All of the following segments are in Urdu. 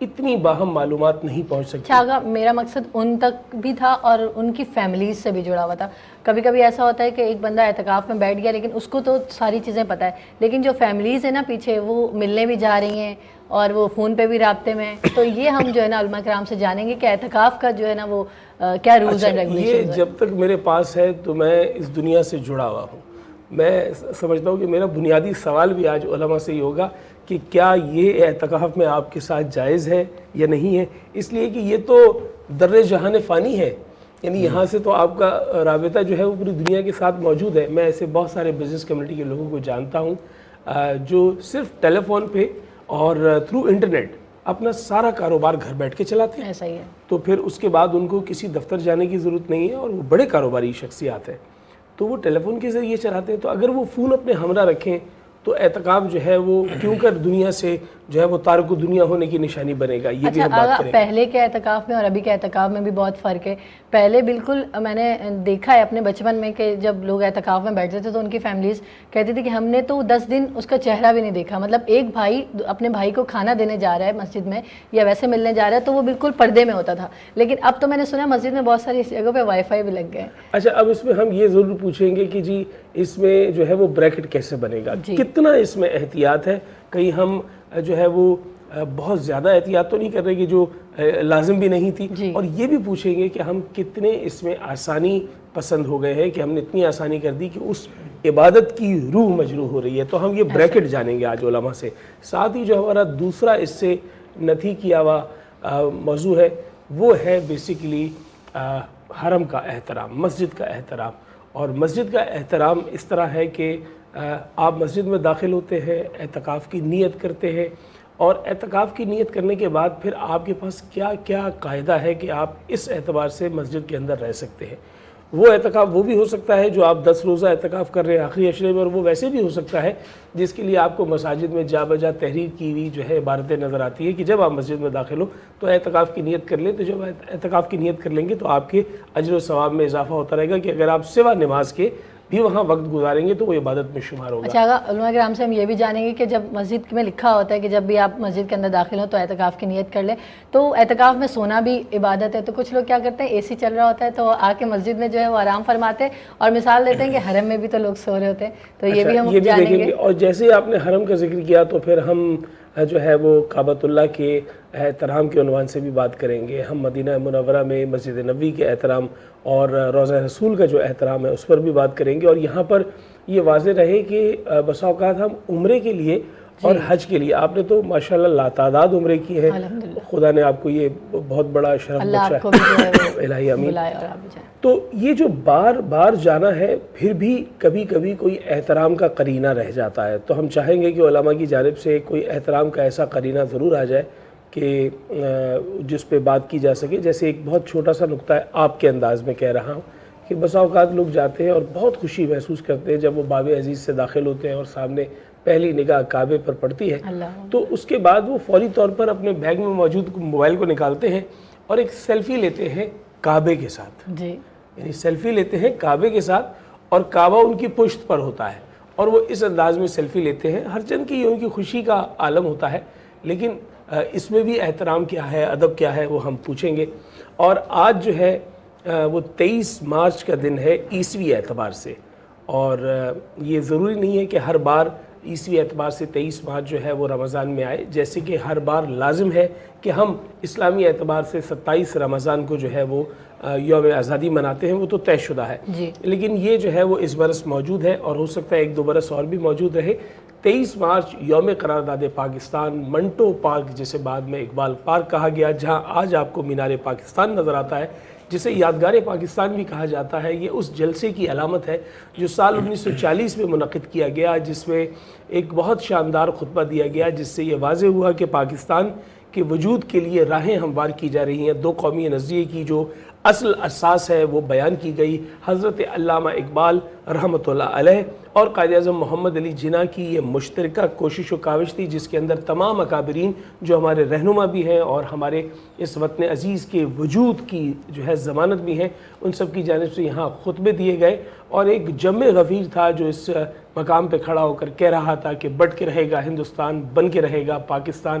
اتنی باہم معلومات نہیں پہنچ سکتی. آغا میرا مقصد ان تک بھی تھا اور ان کی فیملیز سے بھی جڑا ہوا تھا. کبھی کبھی ایسا ہوتا ہے کہ ایک بندہ اعتکاف میں بیٹھ گیا لیکن اس کو تو ساری چیزیں پتہ ہے, لیکن جو فیملیز ہیں نا پیچھے, وہ ملنے بھی جا رہی ہیں اور وہ فون پہ بھی رابطے میں ہیں. تو یہ ہم جو ہے نا علماء کرام سے جانیں گے کہ اعتکاف کا جو ہے نا وہ کیا رولز اینڈ ریگولیشنز ہیں. یہ جب تک میرے پاس ہے تو میں اس دنیا سے جڑا ہوا ہوں. میں سمجھتا ہوں کہ میرا بنیادی سوال بھی آج علماء سے ہی ہوگا کہ کیا یہ اعتکاف میں آپ کے ساتھ جائز ہے یا نہیں ہے, اس لیے کہ یہ تو در جہان فانی ہے. یعنی یہاں سے تو آپ کا رابطہ جو ہے وہ پوری دنیا کے ساتھ موجود ہے. میں ایسے بہت سارے بزنس کمیونٹی کے لوگوں کو جانتا ہوں جو صرف ٹیلی فون پہ اور تھرو انٹرنیٹ اپنا سارا کاروبار گھر بیٹھ کے چلاتے ہیں. ایسا ہی ہے. تو پھر اس کے بعد ان کو کسی دفتر جانے کی ضرورت نہیں ہے, اور وہ بڑے کاروباری شخصیات ہیں تو وہ ٹیلی فون کے ذریعے چلاتے ہیں. تو اگر وہ فون اپنے ہمراہ رکھیں تو اعتکاف جو ہے وہ کیوں کر دنیا سے جو ہے وہ تارک دنیا ہونے کی نشانی بنے گا. یہ بھی ہم بات کریں. پہلے کے اعتکاف میں اور ابھی کے اعتکاف میں بھی بہت فرق ہے. پہلے بالکل میں نے دیکھا ہے اپنے بچپن میں کہ جب لوگ اعتکاف میں بیٹھتے تھے تو ان کی فیملیز کہتی تھی کہ ہم نے تو 10 دن اس کا چہرہ بھی نہیں دیکھا. مطلب ایک بھائی اپنے بھائی کو کھانا دینے جا رہا ہے مسجد میں یا ویسے ملنے جا رہا ہے تو وہ بالکل پردے میں ہوتا تھا, لیکن اب تو میں نے سنا مسجد میں بہت ساری جگہوں پہ وائی فائی بھی لگ گئے. اچھا, اب اس میں ہم یہ ضرور پوچھیں گے کہ جی اس میں جو ہے وہ بریکٹ کیسے بنے گا, کتنا اس میں احتیاط ہے. کہیں ہم جو ہے وہ بہت زیادہ احتیاط تو نہیں کر رہے کہ جو لازم بھی نہیں تھی, اور یہ بھی پوچھیں گے کہ ہم کتنے اس میں آسانی پسند ہو گئے ہیں کہ ہم نے اتنی آسانی کر دی کہ اس عبادت کی روح مجروح ہو رہی ہے. تو ہم یہ بریکٹ جانیں گے آج علماء سے. ساتھ ہی جو ہمارا دوسرا اس سے نتھی کیا ہوا موضوع ہے وہ ہے بیسیکلی حرم کا احترام, مسجد کا احترام. اور مسجد کا احترام اس طرح ہے کہ آپ مسجد میں داخل ہوتے ہیں, اعتکاف کی نیت کرتے ہیں, اور اعتکاف کی نیت کرنے کے بعد پھر آپ کے پاس کیا کیا قاعدہ ہے کہ آپ اس اعتبار سے مسجد کے اندر رہ سکتے ہیں. وہ اعتکاف وہ بھی ہو سکتا ہے جو آپ 10 روزہ اعتکاف کر رہے ہیں آخری عشرے میں, اور وہ ویسے بھی ہو سکتا ہے جس کے لیے آپ کو مساجد میں جا بجا تحریر کی ہوئی جو ہے عبارتیں نظر آتی ہے کہ جب آپ مسجد میں داخل ہو تو اعتکاف کی نیت کر لیں. تو جب اعتکاف کی نیت کر لیں گے تو آپ کے اجر و ثواب میں اضافہ ہوتا رہے گا کہ اگر آپ سوا نماز کے بھی وہاں وقت گزاریں گے تو وہ عبادت میں شمار ہوگا. اچھا, علماء کرام سے ہم یہ بھی جانیں گے کہ جب مسجد میں لکھا ہوتا ہے کہ جب بھی آپ مسجد کے اندر داخل ہوں تو اعتکاف کی نیت کر لیں, تو اعتکاف میں سونا بھی عبادت ہے. تو کچھ لوگ کیا کرتے ہیں, اے سی چل رہا ہوتا ہے تو آ کے مسجد میں جو ہے وہ آرام فرماتے ہیں, اور مثال دیتے ہیں کہ حرم میں بھی تو لوگ سو رہے ہوتے ہیں. تو یہ بھی ہم جانیں گے. اور جیسے ہی آپ نے حرم کا ذکر کیا تو پھر ہم جو ہے وہ کعبۃ اللہ کے احترام کے عنوان سے بھی بات کریں گے. ہم مدینہ منورہ میں مسجد نبوی کے احترام اور روضہ رسول کا جو احترام ہے اس پر بھی بات کریں گے. اور یہاں پر یہ واضح رہے کہ بسا اوقات ہم عمرے کے لیے اور حج کے لیے, آپ نے تو ماشاءاللہ لاتعداد عمرے کی ہے, خدا نے آپ کو یہ بہت بڑا شرف بخشا ہے, الہی آمین. تو یہ جو بار بار جانا ہے پھر بھی کبھی کبھی کوئی احترام کا قرینہ رہ جاتا ہے. تو ہم چاہیں گے کہ علماء کی جانب سے کوئی احترام کا ایسا قرینہ ضرور آ جائے کہ جس پہ بات کی جا سکے. جیسے ایک بہت چھوٹا سا نقطہ ہے, آپ کے انداز میں کہہ رہا ہوں کہ بسا اوقات لوگ جاتے ہیں اور بہت خوشی محسوس کرتے ہیں جب وہ باب عزیز سے داخل ہوتے ہیں اور سامنے پہلی نگاہ کعبے پر پڑتی ہے, تو اس کے بعد وہ فوری طور پر اپنے بیگ میں موجود موبائل کو نکالتے ہیں اور ایک سیلفی لیتے ہیں کعبے کے ساتھ. یعنی سیلفی لیتے ہیں کعبے کے ساتھ اور کعبہ ان کی پشت پر ہوتا ہے, اور وہ اس انداز میں سیلفی لیتے ہیں. ہر چند کی یہ ان کی خوشی کا عالم ہوتا ہے, لیکن اس میں بھی احترام کیا ہے, ادب کیا ہے, وہ ہم پوچھیں گے. اور آج جو ہے وہ 23 مارچ کا دن ہے عیسوی اعتبار سے, اور یہ ضروری نہیں ہے کہ ہر بار عیسوی اعتبار سے 23 مارچ جو ہے وہ رمضان میں آئے, جیسے کہ ہر بار لازم ہے کہ ہم اسلامی اعتبار سے 27 رمضان کو جو ہے وہ یوم آزادی مناتے ہیں, وہ تو طے شدہ ہے. لیکن یہ جو ہے وہ اس برس موجود ہے اور ہو سکتا ہے 1-2 برس اور بھی موجود رہے. 23 مارچ یوم قرارداد پاکستان, منٹو پارک جسے بعد میں اقبال پارک کہا گیا, جہاں آج آپ کو مینار پاکستان نظر آتا ہے, جسے یادگار پاکستان بھی کہا جاتا ہے. یہ اس جلسے کی علامت ہے جو سال 1940 میں منعقد کیا گیا, جس میں ایک بہت شاندار خطبہ دیا گیا, جس سے یہ واضح ہوا کہ پاکستان کے وجود کے لیے راہیں ہموار کی جا رہی ہیں. 2 قومی نظریے کی جو اصل اساس ہے وہ بیان کی گئی. حضرت علامہ اقبال رحمۃ اللہ علیہ اور قائد اعظم محمد علی جناح کی یہ مشترکہ کوشش و کاوش تھی, جس کے اندر تمام اکابرین جو ہمارے رہنما بھی ہیں اور ہمارے اس وطن عزیز کے وجود کی جو ہے ضمانت بھی ہیں, ان سب کی جانب سے یہاں خطبے دیے گئے. اور ایک جم غفیر تھا جو اس مقام پہ کھڑا ہو کر کہہ رہا تھا کہ بٹ کے رہے گا ہندوستان, بن کے رہے گا پاکستان,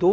2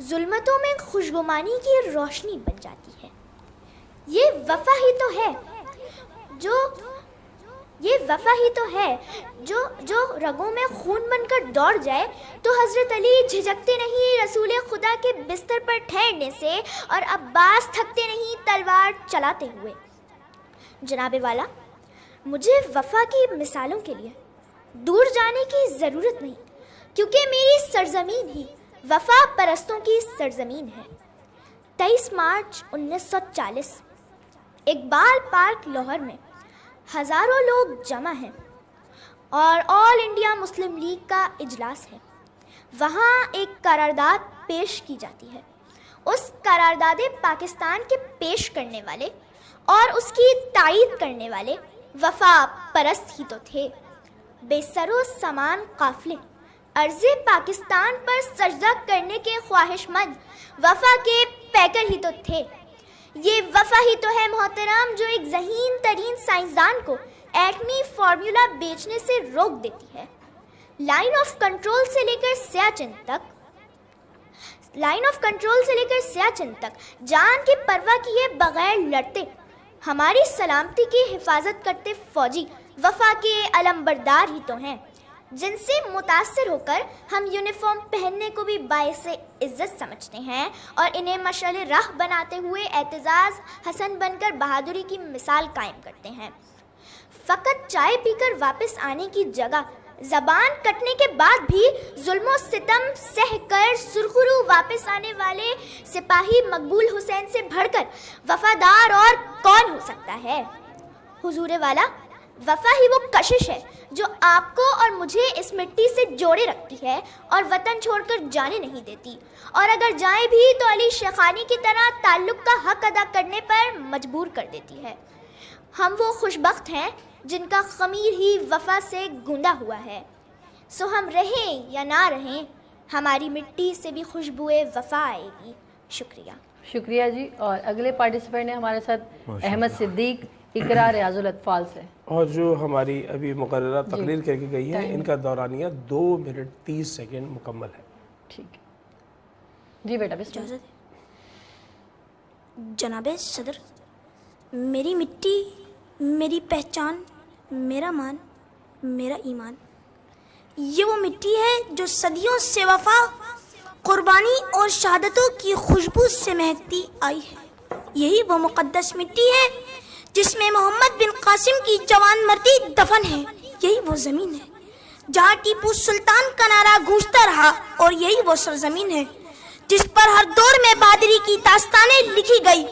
ظلمتوں میں خوشگمانی کی روشنی بن جاتی ہے. یہ وفا ہی تو ہے جو رگوں میں خون بن کر دوڑ جائے. تو حضرت علی جھجکتے نہیں رسول خدا کے بستر پر ٹھہرنے سے, اور عباس تھکتے نہیں تلوار چلاتے ہوئے. جناب والا, مجھے وفا کی مثالوں کے لیے دور جانے کی ضرورت نہیں, کیونکہ میری سرزمین ہی وفا پرستوں کی سرزمین ہے. 23 مارچ 1940 اقبال پارک لاہور میں ہزاروں لوگ جمع ہیں اور آل انڈیا مسلم لیگ کا اجلاس ہے. وہاں ایک قرارداد پیش کی جاتی ہے. اس قرارداد پاکستان کے پیش کرنے والے اور اس کی تائید کرنے والے وفا پرست ہی تو تھے. بے سر و سامان قافلے عرض پاکستان پر سجدہ کرنے کے خواہش مند وفا کے پیکر ہی تو تھے. یہ وفا ہی تو ہے محترم جو ایک ذہین ترین سائنسدان کو ایٹمی فارمولا بیچنے سے روک دیتی ہے. لائن آف کنٹرول سے لے کر سیاچن تک جان کی پرواہ کیے بغیر لڑتے, ہماری سلامتی کی حفاظت کرتے فوجی وفا کے علمبردار ہی تو ہیں, جن سے متاثر ہو کر ہم یونیفارم پہننے کو بھی باعث عزت سمجھتے ہیں اور انہیں مشعل راہ بناتے ہوئے اعتزاز حسن بن کر بہادری کی مثال قائم کرتے ہیں. فقط چائے پی کر واپس آنے کی جگہ زبان کٹنے کے بعد بھی ظلم و ستم سہ کر سرخرو واپس آنے والے سپاہی مقبول حسین سے بڑھ کر وفادار اور کون ہو سکتا ہے؟ حضور والا, وفا ہی وہ کشش ہے جو آپ کو اور مجھے اس مٹی سے جوڑے رکھتی ہے اور وطن چھوڑ کر جانے نہیں دیتی, اور اگر جائیں بھی تو علی شیخانی کی طرح تعلق کا حق ادا کرنے پر مجبور کر دیتی ہے. ہم وہ خوش بخت ہیں جن کا خمیر ہی وفا سے گوندا ہوا ہے. سو ہم رہیں یا نہ رہیں, ہماری مٹی سے بھی خوشبوئے وفا آئے گی. شکریہ جی. اور اگلے پارٹیسپینٹ نے ہمارے ساتھ احمد صدیق اقرا ریاض الاطفال سے, اور جو ہماری ابھی مقررہ تقریر کر کے گئی ہے ان کا دورانیہ 2 منٹ 30 سیکنڈ مکمل ہے. ٹھیک ہے جی بیٹا بسم اللہ. جناب صدر, میری مٹی, میری پہچان, میرا مان, میرا ایمان, یہ وہ مٹی ہے جو صدیوں سے وفا, قربانی اور شہادتوں کی خوشبو سے مہکتی آئی ہے. یہی وہ مقدس مٹی ہے جس میں محمد بن قاسم کی جوان مردی دفن ہے. یہی وہ زمین ہے جہاں ٹیپو سلطان کا نعرہ گونجتا رہا, اور یہی وہ سرزمین ہے جس پر ہر دور میں بہادری کی داستانیں لکھی گئی.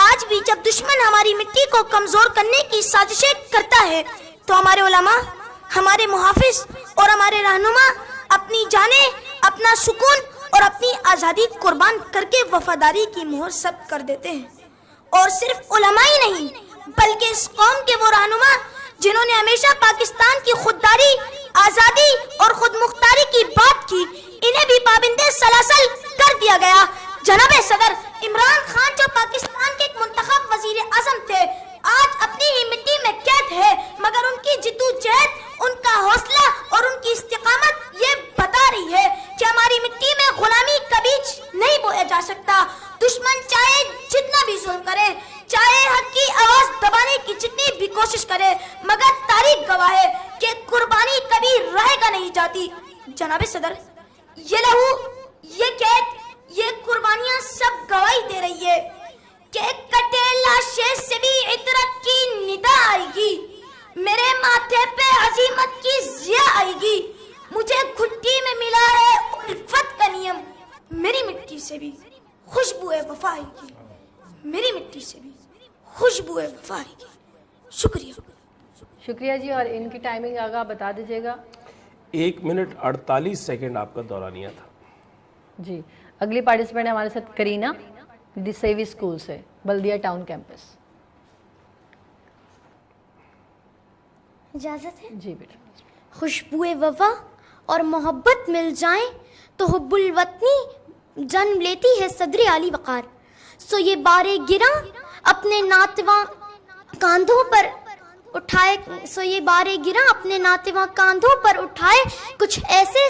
آج بھی جب دشمن ہماری مٹی کو کمزور کرنے کی سازشیں کرتا ہے تو ہمارے علماء, ہمارے محافظ اور ہمارے رہنما اپنی جانیں, اپنا سکون اور اپنی آزادی قربان کر کے وفاداری کی مہر ثبت کر دیتے ہیں. اور صرف علماء ہی نہیں بلکہ اس قوم کے وہ رہنما جنہوں نے ہمیشہ پاکستان کی خودداری, آزادی اور خود مختاری کی بات کی, انہیں بھی پابندے سلاسل کر دیا گیا. جناب صدر, عمران خان جو پاکستان کے ایک منتخب وزیر اعظم تھے, آج اپنی ہی مٹی میں قید ہے, مگر ان کی جدوجہد, ان کا حوصلہ اور ان کی استقامت یہ بتا رہی ہے کہ ہماری مٹی میں غلامی کا بیج نہیں بویا جا سکتا. دشمن چاہے جتنا بھی ظلم کرے, چاہے حق کی آواز دبانے کی جتنی بھی کوشش کرے, مگر تاریخ گواہ ہے کہ قربانی کبھی رائے گا نہیں جاتی. جناب صدر, یہ لہو, یہ قید, یہ قربانیاں سب گواہی دے رہی ہے کہ کٹے لاشے سے بھی عطرت کی ندا آئے گی, میرے ماتھے پہ عظیمت کی ضیاء آئے گی. مجھے گھٹی میں ملا ہے الفت کا نیم, میری مٹی سے بھی خوشبوئے وفا آئے گی, میری مٹی سے بھی خوشبوئے وفا آئے گی. شکریہ جی. اور ان کی ٹائمنگ آگاہ بتا دیجیے گا. 1 منٹ 48 سیکنڈ آپ کا دورانیہ تھا جی. اگلی پارٹیسپینٹ ہے ہمارے ساتھ کرینا ڈی سیوی اسکول سے, بلدیہ ٹاؤن کیمپس. اجازت ہے جی بیٹا. خوشبوئے وفا اور محبت مل جائیں تو حب الوطنی جنم لیتی ہے صدر علی وقار. سو یہ بارے گراں اپنے ناتواں کاندھوں پر اٹھائے, کچھ ایسے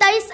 23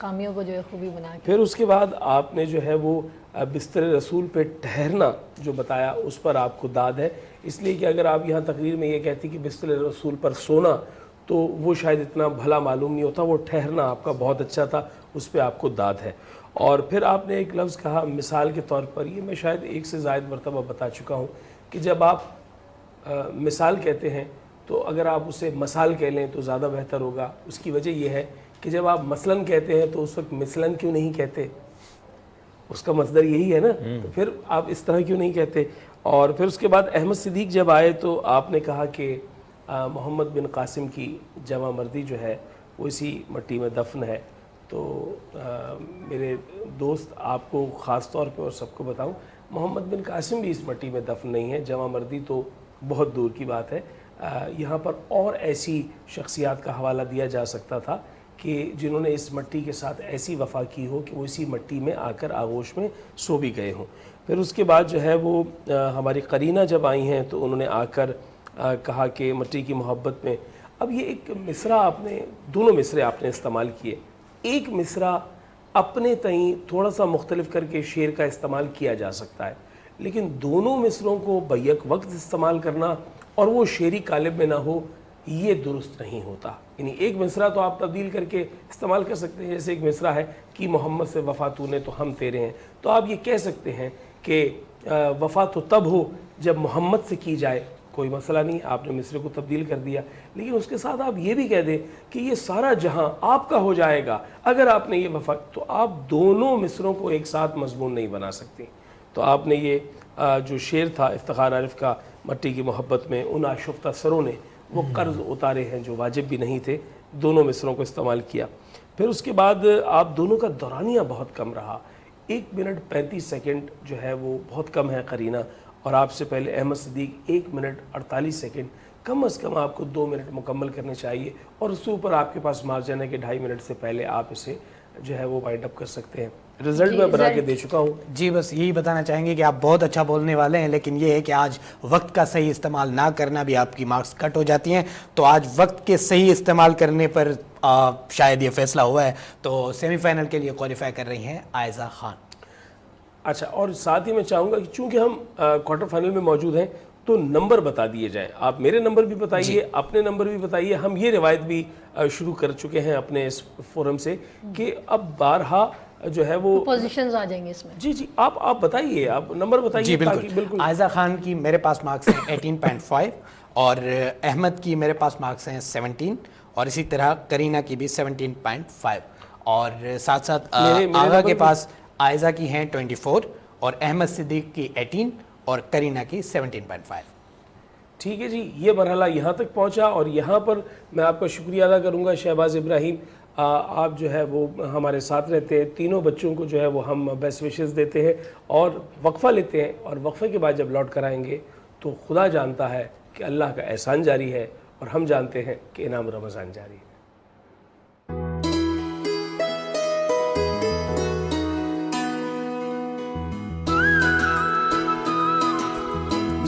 خامیوں کو جو ہے خوبی بنا کے. پھر اس کے بعد آپ نے جو ہے وہ بستر رسول پہ ٹھہرنا جو بتایا اس پر آپ کو داد ہے، اس لیے کہ اگر آپ یہاں تقریر میں یہ کہتی کہ بستر رسول پر سونا تو وہ شاید اتنا بھلا معلوم نہیں ہوتا، وہ ٹھہرنا آپ کا بہت اچھا تھا، اس پہ آپ کو داد ہے. اور پھر آپ نے ایک لفظ کہا مثال کے طور پر، یہ میں شاید ایک سے زائد مرتبہ بتا چکا ہوں کہ جب آپ مثال کہتے ہیں تو اگر آپ اسے مثال کہہ لیں تو زیادہ بہتر ہوگا. اس کی وجہ یہ ہے کہ جب آپ مثلاً کہتے ہیں تو اس وقت مثلاً کیوں نہیں کہتے، اس کا مصدر یہی ہے نا، تو پھر آپ اس طرح کیوں نہیں کہتے. اور پھر اس کے بعد احمد صدیق جب آئے تو آپ نے کہا کہ محمد بن قاسم کی جمع مردی جو ہے وہ اسی مٹی میں دفن ہے. تو میرے دوست آپ کو خاص طور پہ اور سب کو بتاؤں، محمد بن قاسم بھی اس مٹی میں دفن نہیں ہے، جمع مردی تو بہت دور کی بات ہے. یہاں پر اور ایسی شخصیات کا حوالہ دیا جا سکتا تھا کہ جنہوں نے اس مٹی کے ساتھ ایسی وفا کی ہو کہ وہ اسی مٹی میں آ کر آغوش میں سو بھی گئے ہوں. پھر اس کے بعد جو ہے وہ ہماری قرینہ جب آئی ہیں تو انہوں نے آ کر کہا کہ مٹی کی محبت میں. اب یہ ایک مصرع آپ نے، دونوں مصرے آپ نے استعمال کیے، ایک مصرع اپنے تئیں تھوڑا سا مختلف کر کے شعر کا استعمال کیا جا سکتا ہے، لیکن دونوں مصروں کو بیک وقت استعمال کرنا اور وہ شعری قالب میں نہ ہو یہ درست نہیں ہوتا. یعنی ایک مصرع تو آپ تبدیل کر کے استعمال کر سکتے ہیں، جیسے ایک مصرع ہے کہ محمد سے وفا تو نے تو ہم تیرے ہیں، تو آپ یہ کہہ سکتے ہیں کہ وفا تو تب ہو جب محمد سے کی جائے، کوئی مسئلہ نہیں، آپ نے مصرے کو تبدیل کر دیا. لیکن اس کے ساتھ آپ یہ بھی کہہ دیں کہ یہ سارا جہاں آپ کا ہو جائے گا اگر آپ نے یہ وفا، تو آپ دونوں مصروں کو ایک ساتھ مضمون نہیں بنا سکتے. تو آپ نے یہ جو شعر تھا افتخار عارف کا مٹی کی محبت میں، ان آشفتہ سروں نے وہ قرض اتارے ہیں جو واجب بھی نہیں تھے، دونوں مصروں کو استعمال کیا. پھر اس کے بعد آپ دونوں کا دورانیہ بہت کم رہا، 1 منٹ 35 سیکنڈ جو ہے وہ بہت کم ہے قرینہ، اور آپ سے پہلے احمد صدیق 1 منٹ 48 سیکنڈ، کم از کم آپ کو 2 منٹ مکمل کرنے چاہیے، اور اس سے اوپر آپ کے پاس مارجن ہے کہ 2.5 منٹ سے پہلے آپ اسے جو ہے وہ وائنڈ اپ کر سکتے ہیں. رزلٹ میں بنا کے دے چکا ہوں. جی بس یہی بتانا چاہیں گے کہ آپ بہت اچھا بولنے والے ہیں، لیکن یہ ہے کہ آج وقت کا صحیح استعمال نہ کرنا بھی آپ کی مارکس کٹ ہو جاتی ہیں. تو آج وقت کے صحیح استعمال کرنے پر شاید یہ فیصلہ ہوا ہے. تو سیمی فائنل کے لیے کوالیفائی کر رہی ہیں عائزہ خان. اچھا، اور ساتھ ہی میں چاہوں گا کہ چونکہ ہم کوارٹر فائنل میں موجود ہیں تو نمبر بتا دیے جائیں. آپ میرے نمبر بھی بتائیے، اپنے نمبر بھی بتائیے. ہم یہ روایت بھی شروع کر چکے ہیں اپنے اس فورم سے کہ اب بارہا جو ہے وہ پوزیشنز آ جائیں گے اس میں. جی آپ بتائیے، آپ نمبر بتائیے. جی بالکل. عائزہ خان کی میرے پاس مارکس ہیں 18.5 اور احمد کی میرے پاس مارکس ہیں 17، اور اسی طرح کرینہ کی بھی 17.5، اور ساتھ ساتھ آغا کے پاس عائزہ کی ہیں 24 اور احمد صدیق کی 18 اور کرینہ کی 17.5. ٹھیک ہے جی، یہ مرحلہ یہاں تک پہنچا، اور یہاں پر میں آپ کا شکریہ ادا کروں گا شہباز ابراہیم. آپ جو ہے وہ ہمارے ساتھ رہتے ہیں، تینوں بچوں کو جو ہے وہ ہم بیسٹ وشز دیتے ہیں اور وقفہ لیتے ہیں، اور وقفے کے بعد جب لوٹ کر آئیں گے تو خدا جانتا ہے کہ اللہ کا احسان جاری ہے، اور ہم جانتے ہیں کہ انعام رمضان جاری ہے.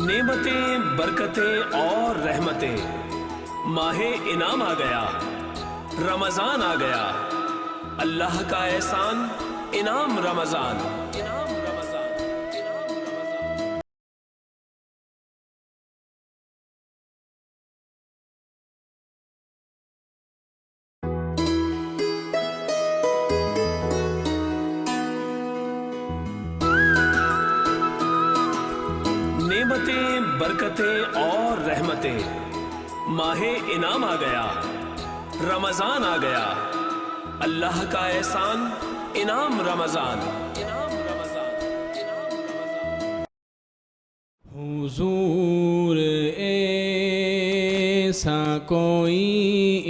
نعمتیں، برکتیں اور رحمتیں، ماہ انعام آ گیا، رمضان آ گیا، اللہ کا احسان انعام رمضان. نعمتیں، برکتیں اور رحمتیں، ماہ انعام آ گیا، رمضان آ گیا، اللہ کا احسان انعام رمضان. حضور ایسا کوئی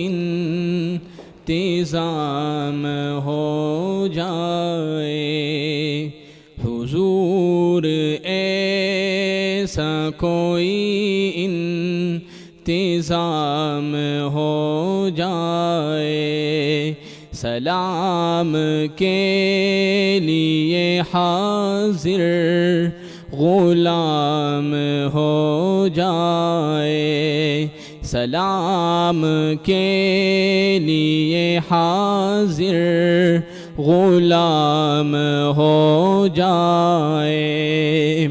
انتظام ہو جائے، حضور ایسا کوئی انتظام ہو جائے، سلام کے لیے حاضر غلام ہو جائے، سلام کے لیے حاضر غلام ہو جائے.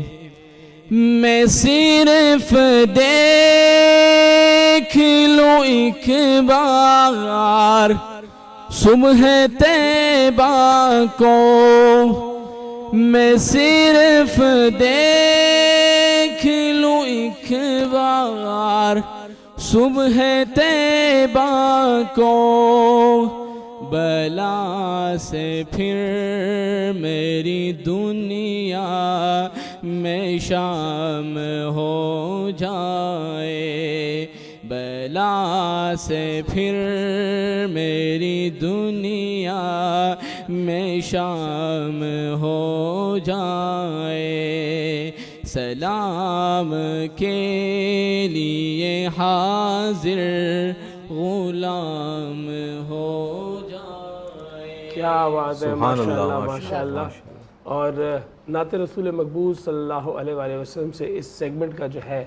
میں صرف دیکھ لوں ایک بار صبح طیبہ کو, میں صرف دیکھ لوں ایک بار صبح طیبہ کو, بلا سے پھر میری دنیا میں شام ہو جائے. بلا سے پھر میری دنیا میں شام ہو جائے. سلام کے لیے حاضر غلام ہو جائے. کیا بات ہے, ماشاءاللہ ماشاءاللہ. اور نعت رسول مقبول صلی اللہ علیہ وآلہ وسلم سے اس سیگمنٹ کا جو ہے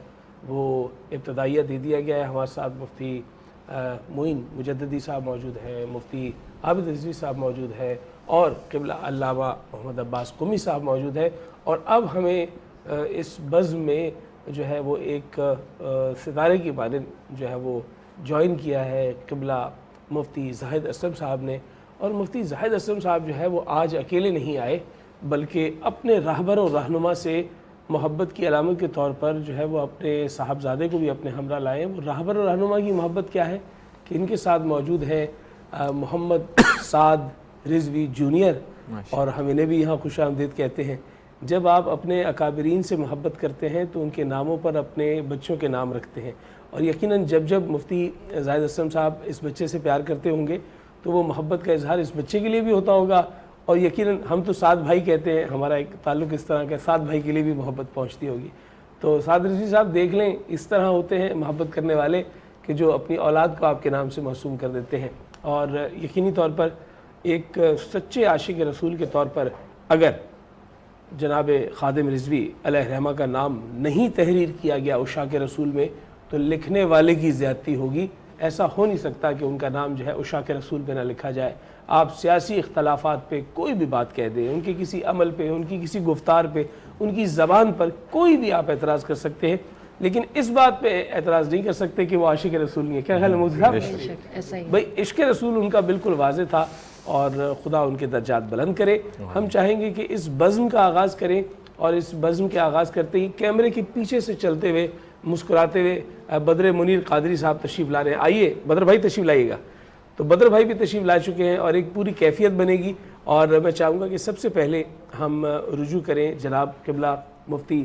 وہ ابتدائیہ دے دیا گیا ہے. ہمارے ساتھ مفتی معین مجددی صاحب موجود ہیں, مفتی عابد رضوی صاحب موجود ہے, اور قبلہ علامہ محمد عباس قمی صاحب موجود ہے. اور اب ہمیں اس بزم میں جو ہے وہ ایک ستارے کی مانند جو ہے وہ جوائن کیا ہے قبلہ مفتی زاہد اسلم صاحب نے. اور مفتی زاہد اسلم صاحب جو ہے وہ آج اکیلے نہیں آئے, بلکہ اپنے راہبر و رہنما سے محبت کی علامت کے طور پر جو ہے وہ اپنے صاحبزادے کو بھی اپنے ہمراہ لائے. وہ راہبر و رہنما کی محبت کیا ہے کہ ان کے ساتھ موجود ہے محمد سعد رضوی جونیئر, اور ہم انہیں بھی یہاں خوش آمدید کہتے ہیں. جب آپ اپنے اکابرین سے محبت کرتے ہیں تو ان کے ناموں پر اپنے بچوں کے نام رکھتے ہیں, اور یقیناً جب مفتی زاہد اسلم صاحب اس بچے سے پیار کرتے ہوں گے تو وہ محبت کا اظہار اس بچے کے لیے بھی ہوتا ہوگا. اور یقیناً ہم تو سعد بھائی کہتے ہیں, ہمارا ایک تعلق اس طرح کا, سعد بھائی کے لیے بھی محبت پہنچتی ہوگی. تو سعد رضوی صاحب دیکھ لیں, اس طرح ہوتے ہیں محبت کرنے والے کہ جو اپنی اولاد کو آپ کے نام سے موسوم کر دیتے ہیں. اور یقینی طور پر ایک سچے عاشق رسول کے طور پر اگر جناب خادم رضوی علیہ رحمہ کا نام نہیں تحریر کیا گیا عشاق رسول میں تو لکھنے والے کی زیادتی ہوگی. ایسا ہو نہیں سکتا کہ ان کا نام جو ہے عشاق رسول پہ نہ لکھا جائے. آپ سیاسی اختلافات پہ کوئی بھی بات کہہ دیں, ان کے کسی عمل پہ, ان کی کسی گفتار پہ, ان کی زبان پر کوئی بھی آپ اعتراض کر سکتے ہیں, لیکن اس بات پہ اعتراض نہیں کر سکتے کہ وہ عاشق رسول نہیں ہے. کیا خیال ہے مودی صاحب؟ بھائی عشق رسول ان کا بالکل واضح تھا, اور خدا ان کے درجات بلند کرے. ہم چاہیں گے کہ اس بزم کا آغاز کریں, اور اس بزم کے آغاز کرتے ہی کیمرے کے پیچھے سے چلتے ہوئے مسکراتے ہوئے بدر منیر قادری صاحب تشریف لا رہے ہیں. آئیے بدر بھائی تشریف لائیے گا. تو بدر بھائی بھی تشریف لا چکے ہیں اور ایک پوری کیفیت بنے گی. اور میں چاہوں گا کہ سب سے پہلے ہم رجوع کریں جناب قبلہ مفتی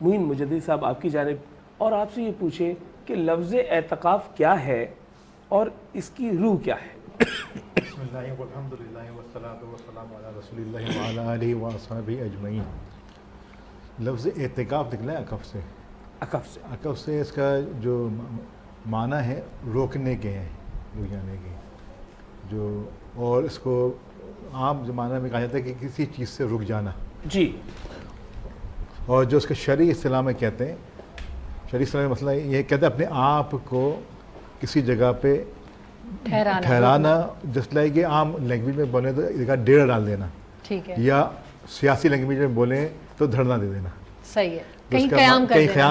معین مجددی صاحب آپ کی جانب, اور آپ سے یہ پوچھیں کہ لفظ اعتکاف کیا ہے اور اس کی روح کیا ہے. بسم اللہ والحمدللہ والصلاۃ والسلام علی رسول اللہ وعلی آلہ وصحبہ اجمعین. لفظ اعتکاف نکلا ہے عکف سے. عکف سے اس کا جو معنی ہے روکنے کے ہیں, رک جانے کے جو, اور اس کو عام زمانہ میں کہا جاتا ہے کہ کسی چیز سے رک جانا. جی. اور جو اس کے شرعی اصطلاح میں کہتے ہیں, شرعی اصطلاح میں مسئلہ یہ کہتے ہیں اپنے آپ کو کسی جگہ پہ ٹھہرانا, جس لائک کہ عام لینگویج میں بولیں تو ایک ڈیرا ڈال دینا, ٹھیک ہے, یا سیاسی لینگویج میں بولیں تو دھرنا دے دینا. صحیح ہے, کہیں قیام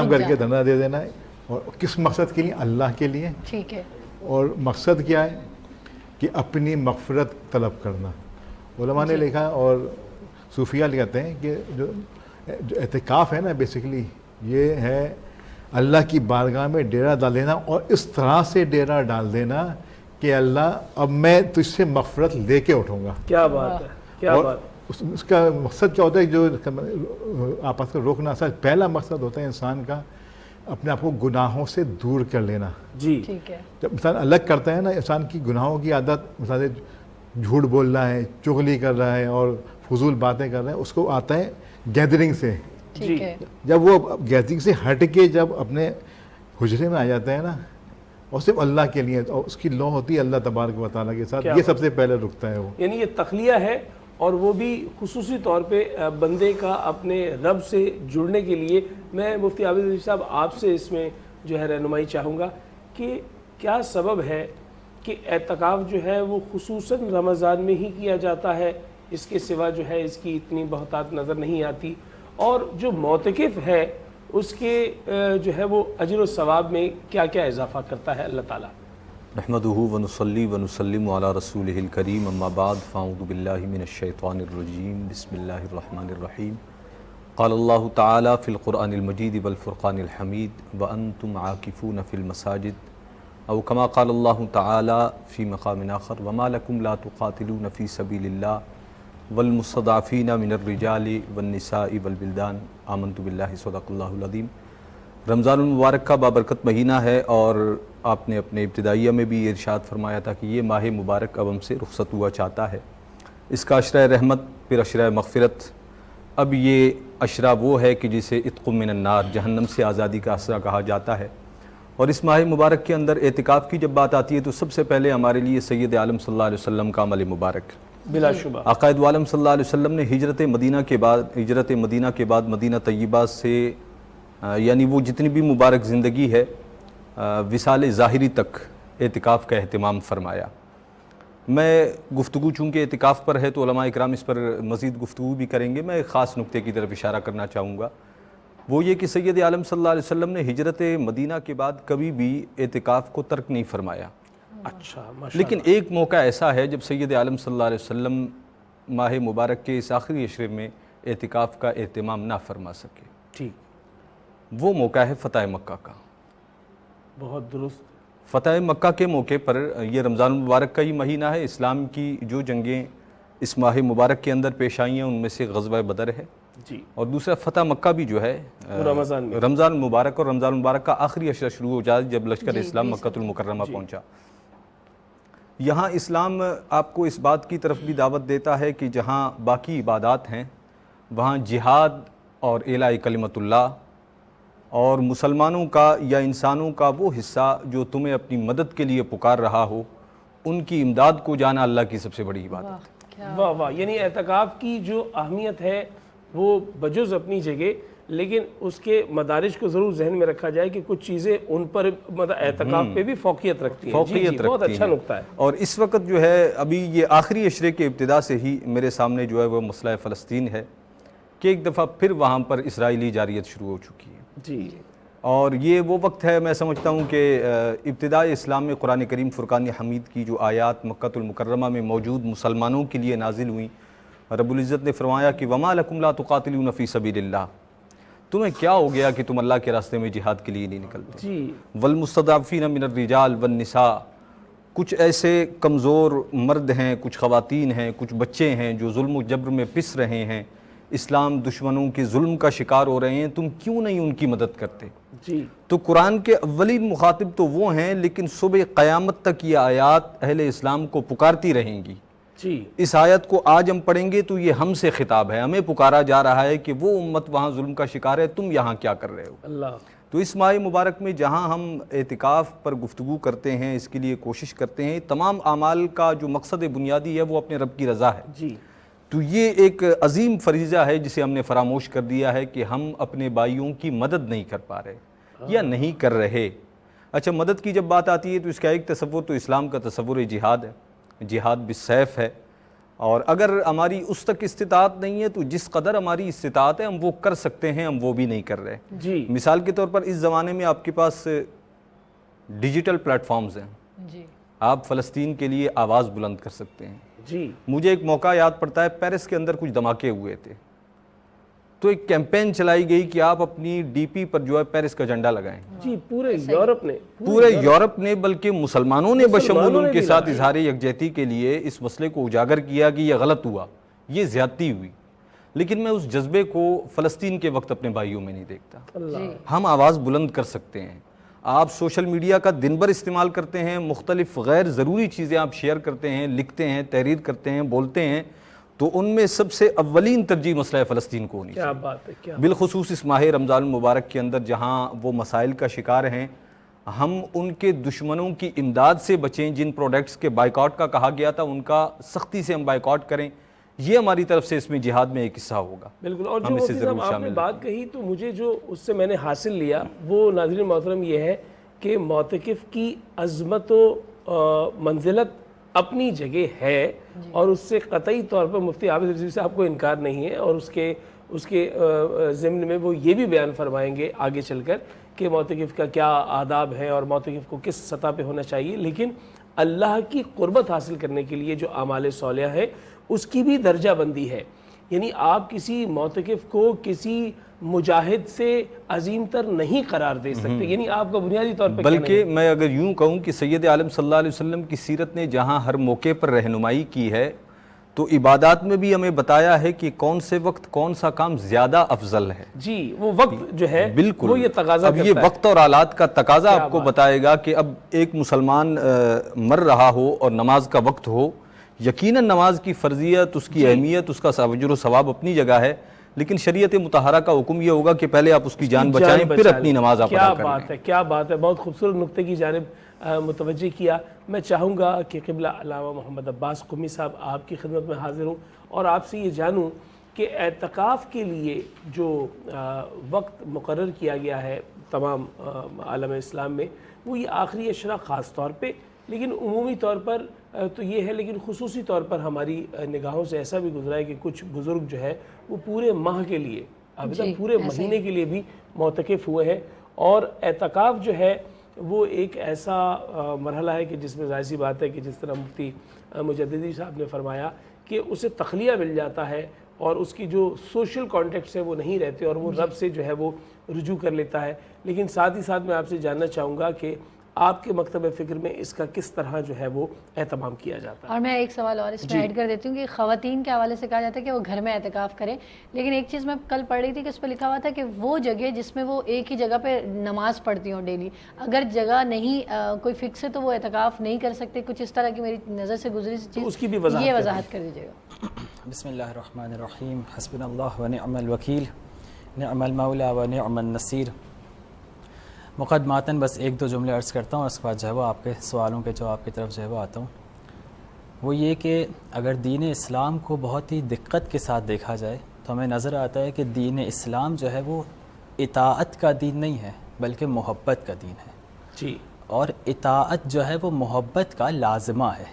کر کے دھرنا دے دینا ہے. اور کس مقصد کے لیے؟ اللہ کے لیے. ٹھیک ہے. اور مقصد کیا ہے کہ اپنی مغفرت طلب کرنا. علماء نے لکھا اور صوفیہ کہتے ہیں کہ جو اعتکاف ہے نا بیسیکلی یہ ہے اللہ کی بارگاہ میں ڈیرا ڈال دینا, اور اس طرح سے ڈیرا ڈال دینا کہ اللہ اب میں تجھ سے مغفرت لے کے اٹھوں گا. کیا بات ہے, کیا بات. اس کا مقصد کیا ہوتا ہے جو آپس کو روکنا؟ پہلا مقصد ہوتا ہے انسان کا اپنے آپ کو گناہوں سے دور کر لینا. جی ٹھیک ہے. جب انسان الگ کرتا ہے نا, انسان کی گناہوں کی عادت, مثال جھوٹ بول رہا ہے, چغلی کر رہا ہے اور فضول باتیں کر رہا ہے, اس کو آتا ہے گیدرنگ سے. ٹھیک ہے. جب وہ گیدرنگ سے ہٹ کے جب اپنے حجرے میں آ جاتا ہے نا, اور صرف اللہ کے لیے, اور اس کی لو ہوتی ہے اللہ تبارک و تعالیٰ کے ساتھ, یہ سب سے پہلے رکتا ہے وہ. یعنی یہ تخلیہ ہے, اور وہ بھی خصوصی طور پہ بندے کا اپنے رب سے جڑنے کے لیے. میں مفتی عابد رضوی صاحب آپ سے اس میں جو ہے رہنمائی چاہوں گا کہ کیا سبب ہے کہ اعتکاف جو ہے وہ خصوصاً رمضان میں ہی کیا جاتا ہے, اس کے سوا جو ہے اس کی اتنی بہتات نظر نہیں آتی. اور جو معتکف ہے اس کے جو ہے وہ اجر و ثواب میں کیا کیا اضافہ کرتا ہے اللہ تعالیٰ؟ نحمدہ ونصلی ونسلم علی رسولہ الکریم، اما بعد فاعوذ باللہ من الشیطان الرجیم، بسم اللہ الرحمن الرحیم. قال اللہ تعالی فی القرآن المجید والفرقان الحمید وانتم عاکفون فی المساجد، او کما قال اللہ تعالی فی مقام آخر وما لکم لا تقاتلون فی سبیل اللہ والمستضعفین من الرجال والنساء والبلدان. آمنت باللہ صدق اللہ العظیم. رمضان المبارک کا بابرکت مہینہ ہے، اور آپ نے اپنے ابتدائیہ میں بھی ارشاد فرمایا تھا کہ یہ ماہ مبارک اب ہم سے رخصت ہوا چاہتا ہے. اس کا عشرہ رحمت، پھر عشرہ مغفرت. اب یہ عشرہ وہ ہے کہ جسے عتق من النار، جہنم سے آزادی کا عشرہ کہا جاتا ہے. اور اس ماہ مبارک کے اندر اعتکاف کی جب بات آتی ہے تو سب سے پہلے ہمارے لیے سید عالم صلی اللہ علیہ وسلم کا عمل مبارک. بلا شبہ عقائد عالم صلی اللہ علیہ وسلم نے ہجرت مدینہ کے بعد مدینہ طیبہ سے یعنی وہ جتنی بھی مبارک زندگی ہے وصال ظاہری تک اعتکاف کا اہتمام فرمایا. میں گفتگو چونکہ اعتکاف پر ہے تو علماء اکرام اس پر مزید گفتگو بھی کریں گے. میں ایک خاص نقطے کی طرف اشارہ کرنا چاہوں گا، وہ یہ کہ سید عالم صلی اللہ علیہ وسلم نے ہجرت مدینہ کے بعد کبھی بھی اعتکاف کو ترک نہیں فرمایا. اچھا، لیکن ایک موقع ایسا ہے جب سید عالم صلی اللہ علیہ وسلم ماہ مبارک کے اس آخری عشرے میں اعتکاف کا اہتمام نہ فرما سکے. ٹھیک، وہ موقع ہے فتح مکہ کا. بہت درست. فتح مکہ کے موقع پر، یہ رمضان المبارک کا ہی مہینہ ہے، اسلام کی جو جنگیں اس ماہ مبارک کے اندر پیش آئی ہیں ان میں سے غزوہ بدر ہے جی، اور دوسرا فتح مکہ بھی جو ہے رمضان المبارک، اور رمضان المبارک کا آخری عشرہ شروع ہو جائے جب لشکر اسلام مکہ المکرمہ پہنچا. یہاں اسلام آپ کو اس بات کی طرف بھی دعوت دیتا ہے کہ جہاں باقی عبادات ہیں وہاں جہاد اور اعلاء کلمت اللہ اور مسلمانوں کا یا انسانوں کا وہ حصہ جو تمہیں اپنی مدد کے لیے پکار رہا ہو، ان کی امداد کو جانا اللہ کی سب سے بڑی عبادت ہے. واہ واہ، یعنی اعتکاف کی جو اہمیت ہے وہ بجز اپنی جگہ، لیکن اس کے مدارج کو ضرور ذہن میں رکھا جائے کہ کچھ چیزیں ان پر اعتکاف پہ بھی فوقیت رکھتی ہیں. جی، بہت اچھا نقطہ ہے. اور اس وقت جو ہے ابھی یہ آخری عشرے کے ابتدا سے ہی میرے سامنے جو ہے وہ مسئلہ فلسطین ہے کہ ایک دفعہ پھر وہاں پر اسرائیلی جارحیت شروع ہو چکی ہے. جی، اور یہ وہ وقت ہے، میں سمجھتا ہوں کہ ابتدائی اسلام میں قرآن کریم فرقان حمید کی جو آیات مکہ المکرمہ میں موجود مسلمانوں کے لیے نازل ہوئیں، رب العزت نے فرمایا کہ وما لکم لا تقاتلون فی سبیل اللہ، تمہیں کیا ہو گیا کہ تم اللہ کے راستے میں جہاد کے لیے نہیں نکلتے. جی، والمستضعفین من الرجال والنساء، کچھ ایسے کمزور مرد ہیں، کچھ خواتین ہیں، کچھ بچے ہیں جو ظلم و جبر میں پس رہے ہیں، اسلام دشمنوں کے ظلم کا شکار ہو رہے ہیں، تم کیوں نہیں ان کی مدد کرتے. جی، تو قرآن کے اولین مخاطب تو وہ ہیں، لیکن صبح قیامت تک یہ آیات اہل اسلام کو پکارتی رہیں گی. جی، اس آیت کو آج ہم پڑھیں گے تو یہ ہم سے خطاب ہے، ہمیں پکارا جا رہا ہے کہ وہ امت وہاں ظلم کا شکار ہے، تم یہاں کیا کر رہے ہو. اللہ. تو اس ماہ مبارک میں جہاں ہم اعتکاف پر گفتگو کرتے ہیں، اس کے لیے کوشش کرتے ہیں، تمام اعمال کا جو مقصد بنیادی ہے وہ اپنے رب کی رضا ہے. جی، تو یہ ایک عظیم فریضہ ہے جسے ہم نے فراموش کر دیا ہے کہ ہم اپنے بھائیوں کی مدد نہیں کر پا رہے یا نہیں کر رہے. اچھا، مدد کی جب بات آتی ہے تو اس کا ایک تصور تو اسلام کا تصور جہاد ہے، جہاد بالسیف ہے. اور اگر ہماری اس تک استطاعت نہیں ہے تو جس قدر ہماری استطاعت ہے ہم وہ کر سکتے ہیں، ہم وہ بھی نہیں کر رہے. جی، مثال کے طور پر اس زمانے میں آپ کے پاس ڈیجیٹل پلیٹ فارمز ہیں، جی، آپ فلسطین کے لیے آواز بلند کر سکتے ہیں. جی، مجھے ایک موقع یاد پڑتا ہے، پیرس کے اندر کچھ دھماکے ہوئے تھے تو ایک کیمپین چلائی گئی کہ آپ اپنی ڈی پی پر جو ہے پیرس کا جھنڈا لگائیں. جی، پورے یورپ نے بلکہ مسلمانوں نے بشمول ان کے ساتھ اظہار یکجہتی کے لیے اس مسئلے کو اجاگر کیا کہ یہ غلط ہوا، یہ زیادتی ہوئی. لیکن میں اس جذبے کو فلسطین کے وقت اپنے بھائیوں میں نہیں دیکھتا. ہم آواز بلند کر سکتے ہیں. آپ سوشل میڈیا کا دن بھر استعمال کرتے ہیں، مختلف غیر ضروری چیزیں آپ شیئر کرتے ہیں، لکھتے ہیں، تحریر کرتے ہیں، بولتے ہیں، تو ان میں سب سے اولین ترجیح مسئلہ فلسطین کو ہونی چاہیے. کیا بات ہے، کیا بالخصوص اس ماہ رمضان المبارک کے اندر جہاں وہ مسائل کا شکار ہیں، ہم ان کے دشمنوں کی امداد سے بچیں. جن پروڈکٹس کے بائیکاٹ کا کہا گیا تھا ان کا سختی سے ہم بائیکاٹ کریں، یہ ہماری طرف سے اس میں جہاد میں ایک حصہ ہوگا. بالکل. اور جو مفتی صاحب آپ نے بات کہی تو مجھے جو اس سے میں نے حاصل لیا وہ ناظرین محترم یہ ہے کہ معتکف کی عظمت و منزلت اپنی جگہ ہے اور اس سے قطعی طور پر مفتی عابد رضوی صاحب کو انکار نہیں ہے، اور اس کے ضمن میں وہ یہ بھی بیان فرمائیں گے آگے چل کر کہ معتکف کا کیا آداب ہے اور معتکف کو کس سطح پہ ہونا چاہیے. لیکن اللہ کی قربت حاصل کرنے کے لیے جو اعمال صالحہ ہے اس کی بھی درجہ بندی ہے. یعنی آپ کسی معتکف کو کسی مجاہد سے عظیم تر نہیں قرار دے سکتے، یعنی آپ کا بنیادی طور پہ بلکہ میں اگر یوں کہوں کہ سید عالم صلی اللہ علیہ وسلم کی سیرت نے جہاں ہر موقع پر رہنمائی کی ہے تو عبادات میں بھی ہمیں بتایا ہے کہ کون سے وقت کون سا کام زیادہ افضل ہے. جی وہ وقت جو ہے بالکل وہ یہ تقاضا اب یہ وقت اور حالات کا تقاضا آپ کو بتائے گا کہ اب ایک مسلمان مر رہا ہو اور نماز کا وقت ہو، یقیناً نماز کی فرضیت، اس کی اہمیت، اس کا اجر و ثواب اپنی جگہ ہے، لیکن شریعت مطہرہ کا حکم یہ ہوگا کہ پہلے آپ اس کی جان بچائیں پھر اپنی نماز آپ ادا کریں. کیا بات ہے، بہت خوبصورت نقطے کی جانب متوجہ کیا. میں چاہوں گا کہ قبلہ علامہ محمد عباس قمی صاحب آپ کی خدمت میں حاضر ہوں اور آپ سے یہ جانوں کہ اعتکاف کے لیے جو وقت مقرر کیا گیا ہے تمام عالم اسلام میں وہ یہ آخری عشرہ خاص طور پہ، لیکن عمومی طور پر تو یہ ہے، لیکن خصوصی طور پر ہماری نگاہوں سے ایسا بھی گزرا ہے کہ کچھ بزرگ جو ہے وہ پورے ماہ کے لیے پورے مہینے کے لیے بھی معتکف ہوئے ہیں. اور اعتکاف جو ہے وہ ایک ایسا مرحلہ ہے کہ جس میں ظاہر سی بات ہے کہ جس طرح مفتی مجددی صاحب نے فرمایا کہ اسے تخلیہ مل جاتا ہے اور اس کی جو سوشل کانٹیکٹس ہیں وہ نہیں رہتے اور وہ رب سے جو ہے وہ رجوع کر لیتا ہے. لیکن ساتھ ہی ساتھ میں آپ سے جاننا چاہوں گا کہ آپ کے مکتب فکر میں اس کا کس طرح جو ہے وہ اہتمام کیا جاتا ہے. اور میں ایک سوال اور اس میں ایڈ کر دیتی ہوں کہ خواتین کے حوالے سے کہا جاتا ہے کہ وہ گھر میں اعتکاف کریں، لیکن ایک چیز میں کل پڑھ رہی تھی کہ اس پہ لکھا ہوا تھا کہ وہ جگہ جس میں وہ ایک ہی جگہ پہ نماز پڑھتی ہوں ڈیلی، اگر جگہ نہیں کوئی فکس ہے تو وہ اعتکاف نہیں کر سکتے. کچھ اس طرح کی میری نظر سے گزری چیز، اس کی بھی یہ وضاحت کر دیجیے گا. بسم اللہ الرحمن الرحیم. حسبنا اللہ و نعم الوکیل، نعم المولا و نعم النصیر. مقدماتاً بس ایک دو جملے عرض کرتا ہوں، اس کے بعد جو ہے وہ آپ کے سوالوں کے جواب کی طرف جو ہے وہ آتا ہوں. وہ یہ کہ اگر دین اسلام کو بہت ہی دقت کے ساتھ دیکھا جائے تو ہمیں نظر آتا ہے کہ دین اسلام جو ہے وہ اطاعت کا دین نہیں ہے بلکہ محبت کا دین ہے. جی. اور اطاعت جو ہے وہ محبت کا لازمہ ہے.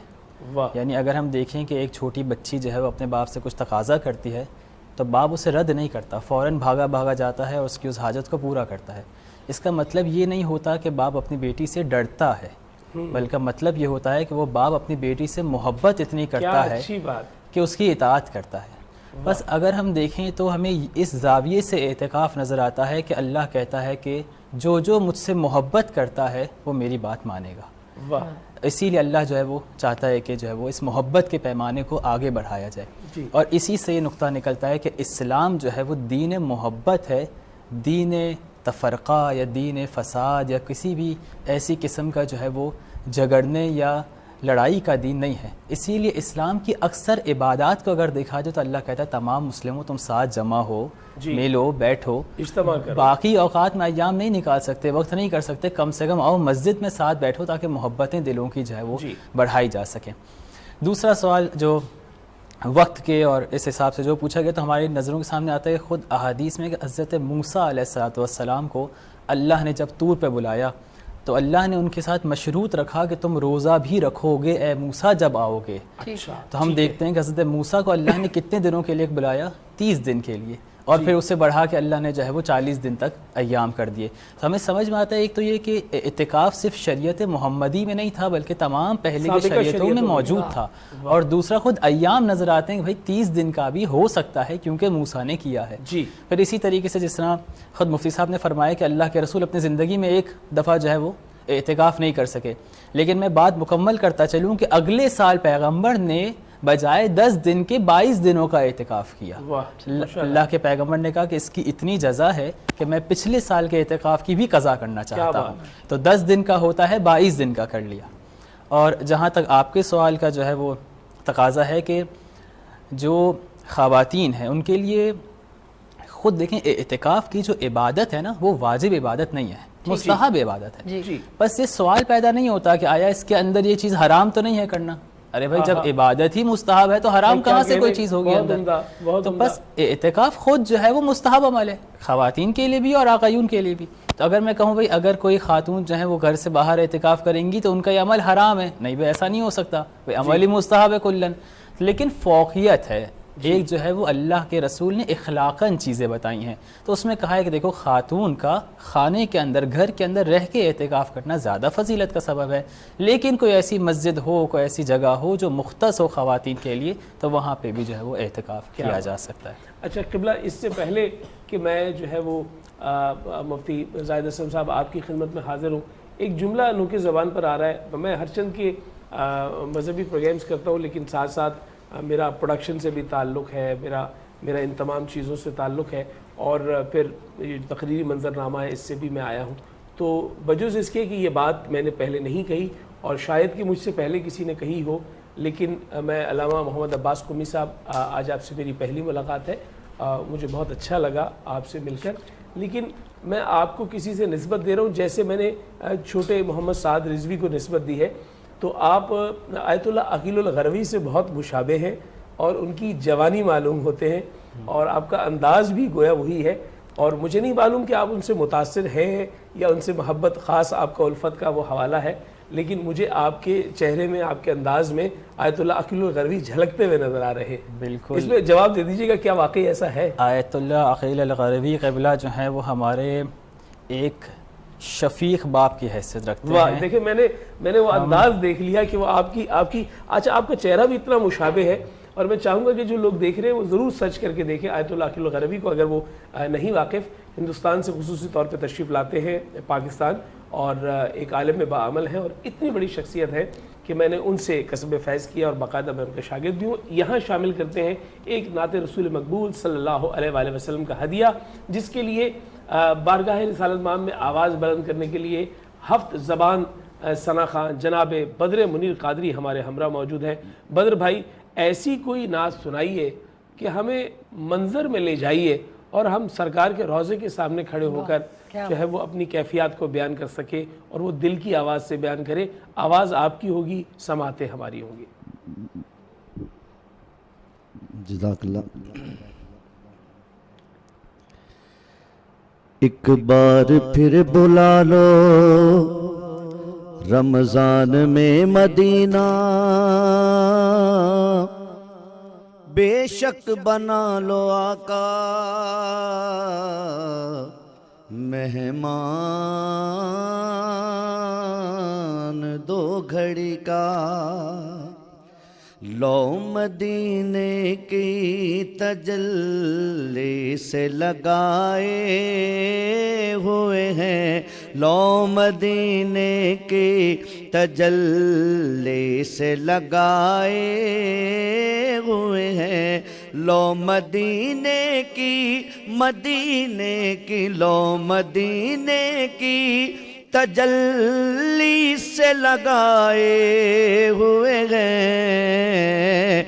یعنی اگر ہم دیکھیں کہ ایک چھوٹی بچی جو ہے وہ اپنے باپ سے کچھ تقاضا کرتی ہے تو باپ اسے رد نہیں کرتا، فوراً بھاگا جاتا ہے اور اس کی اس حاجت کو پورا کرتا ہے. اس کا مطلب یہ نہیں ہوتا کہ باپ اپنی بیٹی سے ڈرتا ہے، بلکہ مطلب یہ ہوتا ہے کہ وہ باپ اپنی بیٹی سے محبت اتنی کرتا ہے کہ اس کی اطاعت کرتا ہے. بس اگر ہم دیکھیں تو ہمیں اس زاویے سے اعتکاف نظر آتا ہے کہ اللہ کہتا ہے کہ جو مجھ سے محبت کرتا ہے وہ میری بات مانے گا. اسی لیے اللہ جو ہے وہ چاہتا ہے کہ جو ہے وہ اس محبت کے پیمانے کو آگے بڑھایا جائے. اور اسی سے یہ نقطہ نکلتا ہے کہ اسلام جو ہے وہ دین محبت ہے، دین تفرقہ یا دین فساد یا کسی بھی ایسی قسم کا جو ہے وہ جھگڑنے یا لڑائی کا دین نہیں ہے. اسی لیے اسلام کی اکثر عبادات کو اگر دیکھا جائے تو اللہ کہتا ہے تمام مسلموں تم ساتھ جمع ہو، ملو، بیٹھو، اجتماع کرو. باقی اوقات میں ایام نہیں نکال سکتے، وقت نہیں کر سکتے، کم سے کم آؤ مسجد میں ساتھ بیٹھو تاکہ محبتیں دلوں کی جو ہے وہ بڑھائی جا سکیں. دوسرا سوال جو وقت کے اور اس حساب سے جو پوچھا گیا تو ہماری نظروں کے سامنے آتا ہے خود احادیث میں کہ حضرت موسیٰ علیہ السلام کو اللہ نے جب طور پہ بلایا تو اللہ نے ان کے ساتھ مشروط رکھا کہ تم روزہ بھی رکھو گے اے موسیٰ جب آؤ گے. تو ہم دیکھتے ہیں کہ حضرت موسیٰ کو اللہ نے کتنے دنوں کے لیے بلایا؟ 30 دن کے لیے، اور پھر اسے بڑھا کے اللہ نے جو ہے وہ 40 دن تک ایام کر دیے. تو ہمیں سمجھ میں آتا ہے ایک تو یہ کہ اعتکاف صرف شریعت محمدی میں نہیں تھا بلکہ تمام پہلے کی شریعتوں میں موجود تھا. اور دوسرا خود ایام نظر آتے ہیں کہ بھائی 30 دن کا بھی ہو سکتا ہے کیونکہ موسیٰ نے کیا ہے. پھر اسی طریقے سے جس طرح خود مفتی صاحب نے فرمایا کہ اللہ کے رسول اپنی زندگی میں ایک دفعہ جو ہے وہ اعتکاف نہیں کر سکے، لیکن میں بات مکمل کرتا چلوں کہ اگلے سال پیغمبر نے بجائے 10 دن کے 22 دنوں کا اعتکاف کیا. اللہ کے پیغمبر نے کہا کہ اس کی اتنی جزا ہے کہ میں پچھلے سال کے اعتکاف کی بھی قضا کرنا چاہتا ہوں. تو 10 دن کا ہوتا ہے 22 دن کا کر لیا. اور جہاں تک آپ کے سوال کا جو ہے وہ تقاضا ہے کہ جو خواتین ہیں ان کے لیے خود دیکھیں اعتکاف کی جو عبادت ہے نا وہ واجب عبادت نہیں ہے، مستحب عبادت ہے. بس یہ سوال پیدا نہیں ہوتا کہ آیا اس کے اندر یہ چیز حرام تو نہیں ہے کرنا. ارے بھائی جب عبادت ہی مستحب ہے تو حرام کہاں سے کوئی چیز ہوگی اندر؟ تو بس اعتکاف خود جو ہے وہ مستحب عمل ہے، خواتین کے لیے بھی اور آقایون کے لیے بھی. تو اگر میں کہوں بھائی اگر کوئی خاتون جو ہے وہ گھر سے باہر اعتکاف کریں گی تو ان کا یہ عمل حرام ہے، نہیں بھائی ایسا نہیں ہو سکتا، بھائی عمل ہی مستحب ہے کلن، لیکن فوقیت ہے ایک جو ہے وہ اللہ کے رسول نے اخلاقاً چیزیں بتائی ہیں، تو اس میں کہا ہے کہ دیکھو خاتون کا خانے کے اندر گھر کے اندر رہ کے اعتکاف کرنا زیادہ فضیلت کا سبب ہے، لیکن کوئی ایسی مسجد ہو، کوئی ایسی جگہ ہو جو مختص ہو خواتین کے لیے تو وہاں پہ بھی جو ہے وہ اعتکاف کیا جا سکتا ہے۔ اچھا قبلہ، اس سے پہلے کہ میں جو ہے وہ مفتی زاہد اسلم صاحب آپ کی خدمت میں حاضر ہوں، ایک جملہ نو کے زبان پر آ رہا ہے، میں ہر چند کے مذہبی پروگرامز کرتا ہوں لیکن ساتھ ساتھ میرا پروڈکشن سے بھی تعلق ہے، میرا ان تمام چیزوں سے تعلق ہے، اور پھر یہ تقریری منظرنامہ ہے اس سے بھی میں آیا ہوں، تو بجوز اس کے کہ یہ بات میں نے پہلے نہیں کہی اور شاید کہ مجھ سے پہلے کسی نے کہی ہو، لیکن میں علامہ محمد عباس قمی صاحب، آج آپ سے میری پہلی ملاقات ہے، مجھے بہت اچھا لگا آپ سے مل کر، لیکن میں آپ کو کسی سے نسبت دے رہا ہوں جیسے میں نے چھوٹے محمد سعد رضوی کو نسبت دی ہے، تو آپ آیت اللہ عقیل الغروی سے بہت مشابہ ہیں اور ان کی جوانی معلوم ہوتے ہیں اور آپ کا انداز بھی گویا وہی ہے، اور مجھے نہیں معلوم کہ آپ ان سے متاثر ہیں یا ان سے محبت خاص آپ کا الفت کا وہ حوالہ ہے، لیکن مجھے آپ کے چہرے میں، آپ کے انداز میں آیت اللہ عقیل الغروی جھلکتے ہوئے نظر آ رہے ہیں۔ بالکل، اس میں جواب دے دیجیے گا کیا واقعی ایسا ہے؟ آیت اللہ عقیل الغروی قبلہ جو ہے وہ ہمارے ایک شفیق باپ کی حیثیت رکھتے ہیں۔ دیکھیں میں نے وہ انداز دیکھ لیا کہ وہ آپ کی اچھا آپ کا چہرہ بھی اتنا مشابہ ہے، اور میں چاہوں گا کہ جو لوگ دیکھ رہے ہیں وہ ضرور سرچ کر کے دیکھیں آیت اللہ عقیل الغروی کو، اگر وہ نہیں واقف، ہندوستان سے خصوصی طور پہ تشریف لاتے ہیں پاکستان، اور ایک عالم باعمل ہیں اور اتنی بڑی شخصیت ہے کہ میں نے ان سے کسب فیض کیا اور باقاعدہ میں ان کا شاگرد بھی ہوں۔ یہاں شامل کرتے ہیں ایک نعت رسول مقبول صلی اللہ علیہ وآلہ وسلم کا ہدیہ، جس کے لیے بارگاہ رسالت مآب میں آواز بلند کرنے کے لیے 7 زبان ثنا خان جناب بدر منیر قادری ہمارے ہمراہ موجود ہیں۔ بدر بھائی، ایسی کوئی نعت سنائیے کہ ہمیں منظر میں لے جائیے اور ہم سرکار کے روضے کے سامنے کھڑے ہو کر جو ہے وہ اپنی کیفیات کو بیان کر سکے اور وہ دل کی آواز سے بیان کرے۔ آواز آپ کی ہوگی، سماعتیں ہماری ہوں گی۔ جزاک اللہ۔ ایک بار پھر بلا لو رمضان میں مدینہ، بے شک بنا لو آقا مہمان 2 گھڑی کا، لو مدینے کی تجلی سے لگائے ہوئے ہیں، لو مدینے کی تجلی سے لگائے ہوئے ہیں، لو مدینے کی لو مدینے کی تجلی سے لگائے ہوئے ہیں،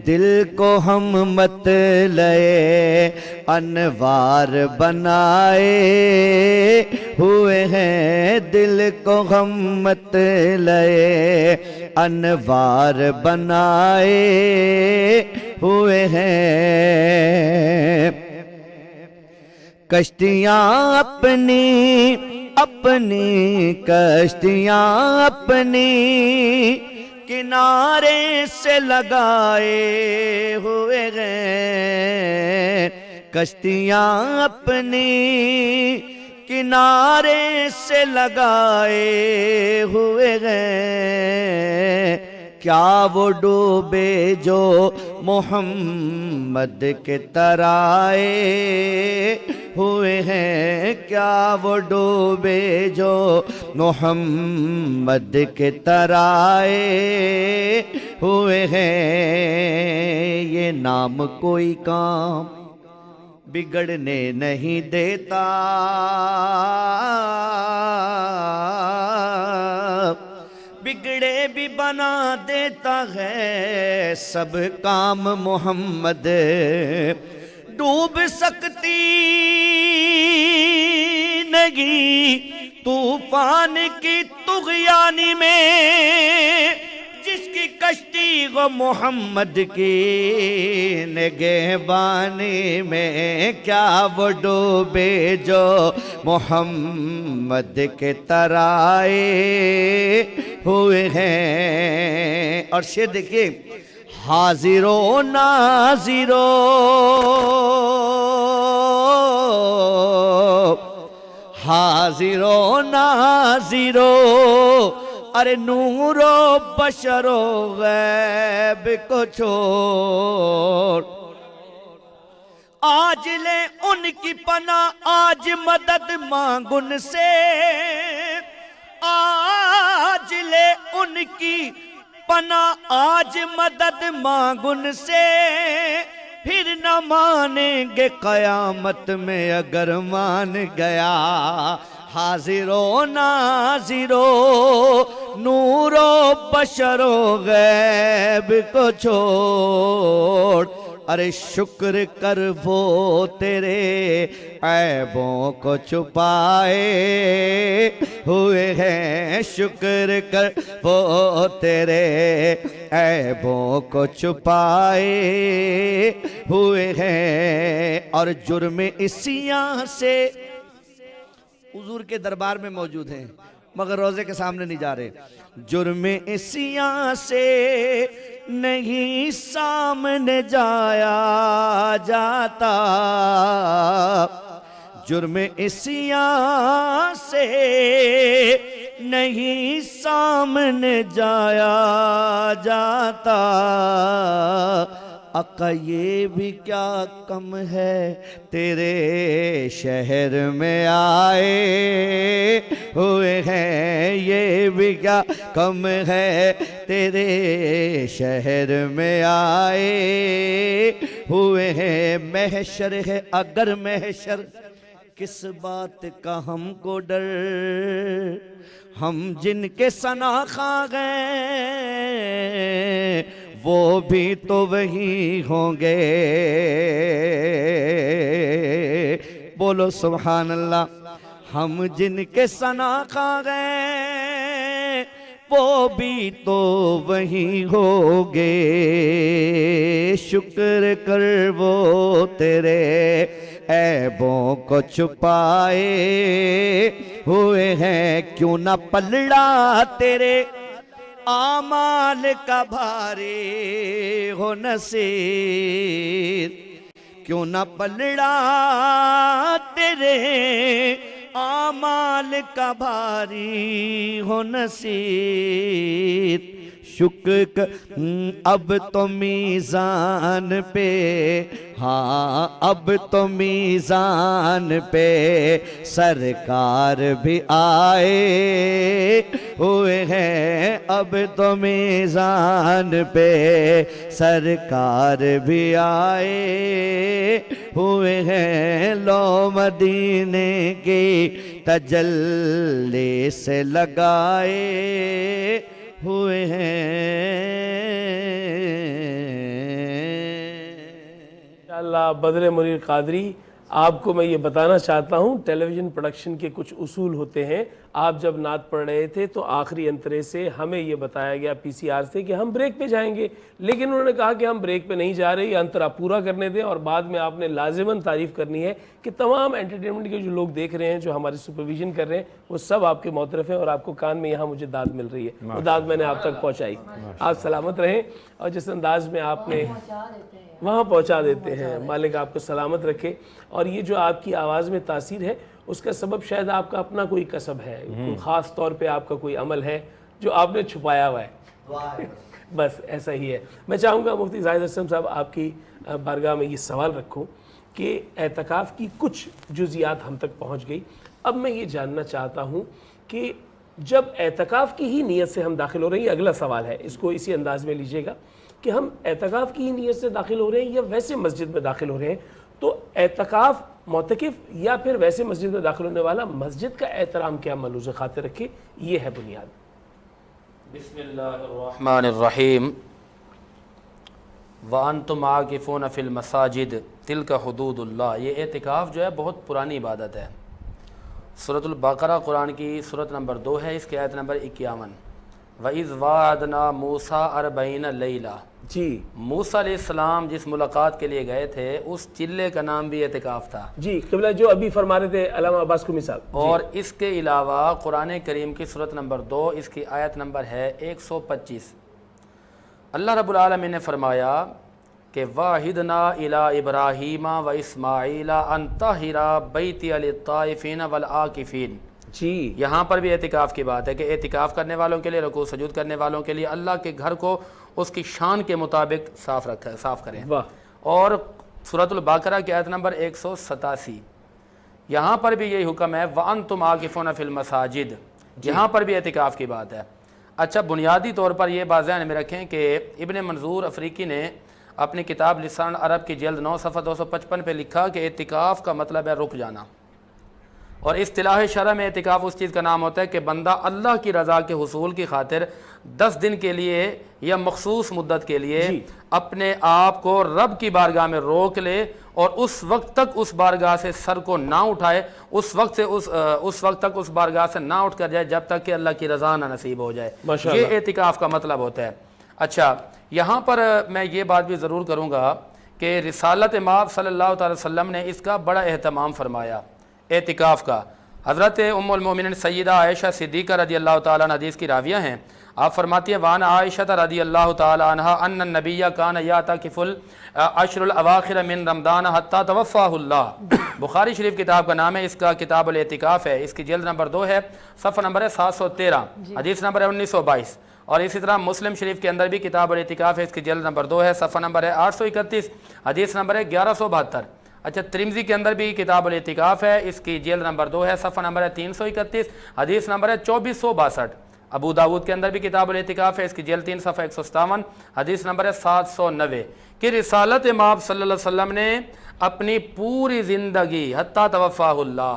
دل کو ہم مطلع انوار بنائے ہوئے ہیں، دل کو ہم مطلع انوار بنائے ہوئے ہیں، کشتیاں اپنی کشتیاں اپنی کنارے سے لگائے ہوئے ہیں، کشتیاں اپنی کنارے سے لگائے ہوئے ہیں، کیا وہ ڈوبے جو محمد کے ترائے ہوئے ہیں، کیا وہ ڈوبے جو محمد کے ترائے ہوئے ہیں، یہ نام کوئی کام بگڑنے نہیں دیتا، بگڑے بھی بنا دیتا ہے سب کام محمد، ڈوب سکتی نہیں طوفان کی طغیانی میں، جس کی کشتی وہ محمد کی نگہبانی میں، کیا وہ ڈوبے جو محمد کے ترائے ہوئے ہیں. اور شعر دیکھیے، حاضر و ناظر و حاضر و ناظر و ارے نور و بشر و غیب کو چھوڑ، آج لے ان کی پناہ، آج مدد مانگ ان سے، آج لے ان کی پناہ، آج مدد مانگ ان سے، پھر نہ مانیں گے قیامت میں اگر مان گیا. حاضر و ناظر و نور و بشر و غیب کو چھوڑ، ارے شکر کر وہ تیرے عیبوں کو چھپائے ہوئے ہیں. شکر کر وہ تیرے عیبوں کو چھپائے ہوئے ہیں. اور جرم عصیاں سے حضور کے دربار میں موجود ہیں مگر روزے کے سامنے نہیں جا رہے. جرم عصیاں سے نہیں سامنے جایا جاتا، جرم عصیاں سے نہیں سامنے جایا جاتا. آقا یہ بھی کیا کم ہے تیرے شہر میں آئے ہوئے ہیں، یہ بھی کیا کم ہے تیرے شہر میں آئے ہوئے ہیں. محشر ہے اگر محشر، کس بات کا ہم کو ڈر، ہم جن کے ثنا خواں گئے وہ بھی تو وہی ہوں گے. بولو سبحان اللہ. ہم جن کے ثنا خواں گئے وہ بھی تو وہی ہوں گے. شکر کر وہ تیرے عیبوں کو چھپائے ہوئے ہیں. کیوں نہ پلڑا تیرے اعمال کا بھاری ہو نصیر، کیوں نہ پلڑا تیرے اعمال کا بھاری ہو نصیر. شکر اب تو میزان پہ، ہاں اب تو میزان پہ سرکار بھی آئے ہوئے ہیں. اب تو میزان پہ سرکار بھی آئے ہوئے ہیں. لو مدینے کی تجلی سے لگائے ہوئے ہیں. انشاءاللہ بدر منیر قادری، آپ کو میں یہ بتانا چاہتا ہوں ٹیلی ویژن پروڈکشن کے کچھ اصول ہوتے ہیں. آپ جب نعت پڑھ رہے تھے تو آخری انترے سے ہمیں یہ بتایا گیا پی سی آر سے کہ ہم بریک پہ جائیں گے، لیکن انہوں نے کہا کہ ہم بریک پہ نہیں جا رہے، یہ انترا پورا کرنے دیں. اور بعد میں آپ نے لازماً تعریف کرنی ہے کہ تمام انٹرٹینمنٹ کے جو لوگ دیکھ رہے ہیں، جو ہماری سپرویژن کر رہے ہیں، وہ سب آپ کے معترف ہیں اور آپ کو کان میں یہاں مجھے داد مل رہی ہے. وہ داد میں نے آپ تک پہنچائی. آپ سلامت رہیں اور جس انداز میں آپ نے وہاں پہنچا دیتے ہیں، مالک آپ کو سلامت رکھے. اور یہ جو آپ کی آواز میں تاثیر ہے، اس کا سبب شاید آپ کا اپنا کوئی کسب ہے، کوئی خاص طور پہ آپ کا کوئی عمل ہے جو آپ نے چھپایا ہوا ہے. بس ایسا ہی ہے. میں چاہوں گا مفتی زاہد اسلم صاحب آپ کی بارگاہ میں یہ سوال رکھوں کہ اعتکاف کی کچھ جزیات ہم تک پہنچ گئی. اب میں یہ جاننا چاہتا ہوں کہ جب اعتکاف کی ہی نیت سے ہم داخل ہو رہے ہیں، یہ اگلا سوال ہے، اس کو اسی انداز میں لیجئے گا کہ ہم اعتکاف کی ہی نیت سے داخل ہو رہے ہیں یا ویسے مسجد میں داخل ہو رہے ہیں، تو اعتکاف معتکف یا پھر ویسے مسجد میں داخل ہونے والا مسجد کا احترام کیا ملحوظ خاطر رکھے، یہ ہے بنیاد. بسم اللہ الرحمن الرحیم. وَأَنْتُمْ عَاكِفُونَ فِي الْمَسَاجِدِ تِلْكَ حُدُودُ اللَّهِ. یہ اعتکاف جو ہے بہت پرانی عبادت ہے. سورۃ البقرہ قرآن کی سورت نمبر 2 ہے، اس کی آیت نمبر 51. وَإِذْ وَعَدْنَا مُوسَىٰ 40 لَيْلَةً. جی موسیٰ علیہ السلام جس ملاقات کے لیے گئے تھے اس چلے کا نام بھی اعتکاف تھا. جی قبلہ جو ابھی فرما رہے تھے علامہ عباس قمی صاحب. اور اس کے علاوہ قرآن کریم کی سورۃ نمبر 2 اس کی آیت نمبر ہے 125. اللہ رب العالمین نے فرمایا کہ واحدنا الی ابراہیم و اسماعیل ان طہرا بیتی للطائفین والعاکفین. جی یہاں پر بھی اعتکاف کی بات ہے کہ اعتکاف کرنے والوں کے لیے، رکوع سجود کرنے والوں کے لیے اللہ کے گھر کو اس کی شان کے مطابق صاف کریں. اور سورۃ البقرہ کی آیت نمبر 187 یہاں پر بھی یہی حکم ہے وَأَنْتُمْ عَاكِفُونَ فِي الْمَسَاجِدِ. یہاں پر بھی اعتکاف کی بات ہے. اچھا بنیادی طور پر یہ بات ذہن میں رکھیں کہ ابن منظور افریقی نے اپنی کتاب لسان عرب کی جلد 9 صفحہ 255 پہ لکھا کہ اعتکاف کا مطلب ہے رک جانا. اور اصطلاح شرع میں اعتکاف اس چیز کا نام ہوتا ہے کہ بندہ اللہ کی رضا کے حصول کی خاطر 10 دن کے لیے یا مخصوص مدت کے لیے اپنے آپ کو رب کی بارگاہ میں روک لے اور اس وقت تک اس بارگاہ سے سر کو نہ اٹھائے، اس وقت تک اس بارگاہ سے نہ اٹھ کر جائے جب تک کہ اللہ کی رضا نہ نصیب ہو جائے. یہ اعتکاف کا مطلب ہوتا ہے. اچھا یہاں پر میں یہ بات بھی ضرور کروں گا کہ رسالت مآب صلی اللہ تعالی وسلم نے اس کا بڑا اہتمام فرمایا اعتکاف کا. حضرت ام المومنین سیدہ عائشہ صدیقہ رضی اللہ تعالیٰ عنہ حدیث کی راویہ ہیں. آپ فرماتی ہیں وان عائشہ رضی اللہ تعالیٰ عنہ ان النبی کان یعتکف العشر الاواخر من رمضان حتی توفاہ اللہ. بخاری شریف کتاب کا نام ہے، اس کا کتاب الاعتکاف ہے. اس کی جلد نمبر 2 ہے، صفحہ نمبر ہے 713، حدیث نمبر ہے 1922. اور اسی طرح مسلم شریف کے اندر بھی کتاب الاعتکاف ہے، اس کی جلد نمبر 2 ہے، صفحہ نمبر ہے 831، حدیث نمبر ہے 1172. اچھا ترمذی کے اندر بھی کتاب الاعتکاف ہے، اس کی جلد نمبر 2 ہے، صفحہ نمبر ہے 331، حدیث نمبر ہے 2462. ابو داود کے اندر بھی کتاب الاعتکاف ہے، اس کی جلد 3 صفحہ 157، حدیث نمبر ہے 790. کہ رسالت مآب صلی اللہ علیہ وسلم نے اپنی پوری زندگی حتی توفاہ اللہ،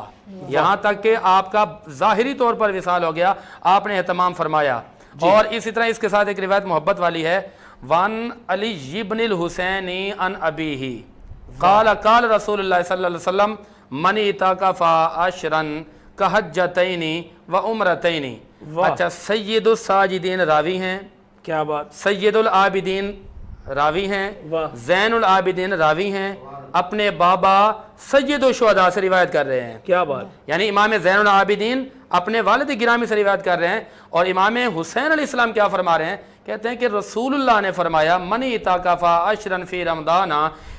یہاں تک کہ آپ کا ظاہری طور پر وصال ہو گیا، آپ نے اہتمام فرمایا. اور اسی طرح اس کے ساتھ ایک روایت محبت والی ہے، وان علی بن الحسین ان ابیہ قال قال رسول اللہ صلی اللہ علیہ وسلم من اعتکف عشرا کحجتین و عمرتین. اچھا سید الساجدین راوی ہیں، کیا بات، سید العابدین راوی ہیں، زین العابدین راوی ہیں، اپنے بابا سید الشہداء سے روایت کر رہے ہیں. کیا بات، یعنی امام زین العابدین اپنے والد گرامی سے روایت کر رہے ہیں. اور امام حسین علیہ السلام کیا فرما رہے ہیں؟ کہتے ہیں کہ رسول اللہ نے فرمایا من اعتکف عشرا فی رمضان،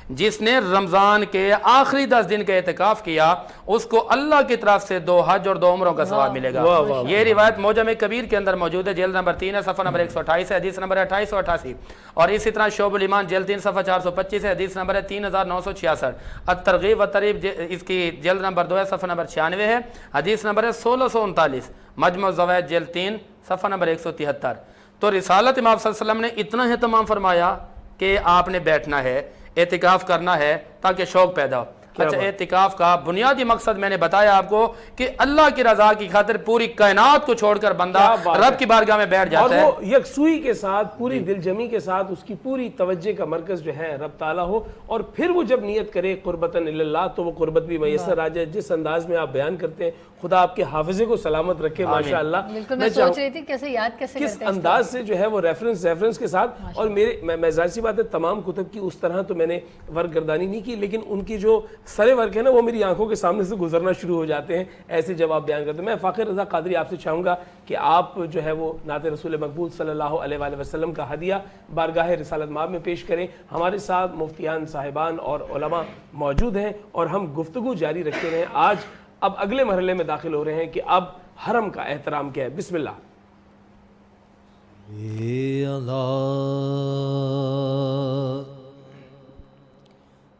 جس نے رمضان کے آخری 10 دن کا اعتکاف کیا اس کو اللہ کی طرف سے 2 حج اور 2 عمروں کا ثواب ملے گا. یہ روایت موجم کبیر کے اندر موجود ہے، جلد نمبر 3 ہے، صفحہ نمبر 128 ہے، حدیث نمبر 2888. اور اسی طرح شعب الایمان جلد 3 صفحہ 425 ہے، حدیث نمبر ہے 3966. الترغیب و ترغیب اس کی جلد نمبر 2 ہے، صفحہ نمبر 96 ہے، حدیث نمبر ہے 1639. مجمع الزوائد جلد 3 صفحہ نمبر 173. تو رسالت امام صلی اللہ علیہ وسلم نے اتنا اہتمام فرمایا کہ آپ نے بیٹھنا ہے، اعتکاف کرنا ہے تاکہ شوق پیدا ہو. اچھا اعتکاف کا بنیادی مقصد میں نے بتایا آپ کو کہ اللہ کی رضا کی خاطر پوری کائنات کو چھوڑ کر بندہ رب کی بارگاہ میں بیٹھ جاتا ہے، اور وہ یکسوئی کے ساتھ پوری دل جمی کے ساتھ اس کی پوری توجہ کا مرکز جو ہے رب تعالیٰ ہو. اور پھر وہ جب نیت کرے قربتاً اللہ تو وہ قربت بھی میسر آ جائے. جس انداز میں آپ بیان کرتے ہیں خدا آپ کے حافظے کو سلامت رکھے ماشاءاللہ. میں سوچ رہی تھی کیسے یاد کیسے کس انداز سے جو ہے وہ ریفرنس کے ساتھ. اور میں ظاہر سی بات ہے تمام کتب کی اس طرح تو میں نے ورک گردانی نہیں کی، لیکن ان کی جو سرے ورک ہے نا وہ میری آنکھوں کے سامنے سے گزرنا شروع ہو جاتے ہیں ایسے جب آپ بیان کرتے ہیں. میں فاخر رضا قادری آپ سے چاہوں گا کہ آپ جو ہے وہ نعت رسول مقبول صلی اللہ علیہ وآلہ وسلم کا ہدیہ بارگاہ رسالت مآب میں پیش کریں. ہمارے ساتھ مفتیان صاحبان اور علماء موجود ہیں اور ہم گفتگو جاری رکھتے رہے. آج اب اگلے مرحلے میں داخل ہو رہے ہیں کہ اب حرم کا احترام کیا ہے. بسم اللہ.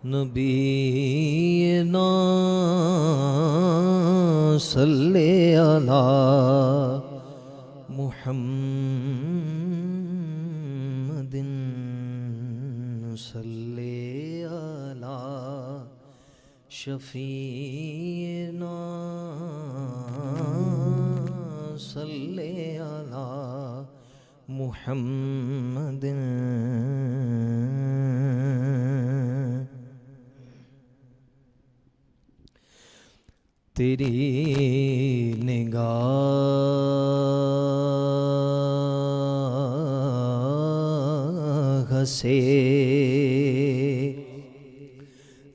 نبینا صلی علی محمد صلی علی شفیعنا صلی علی محمد. تیری نگاہ سے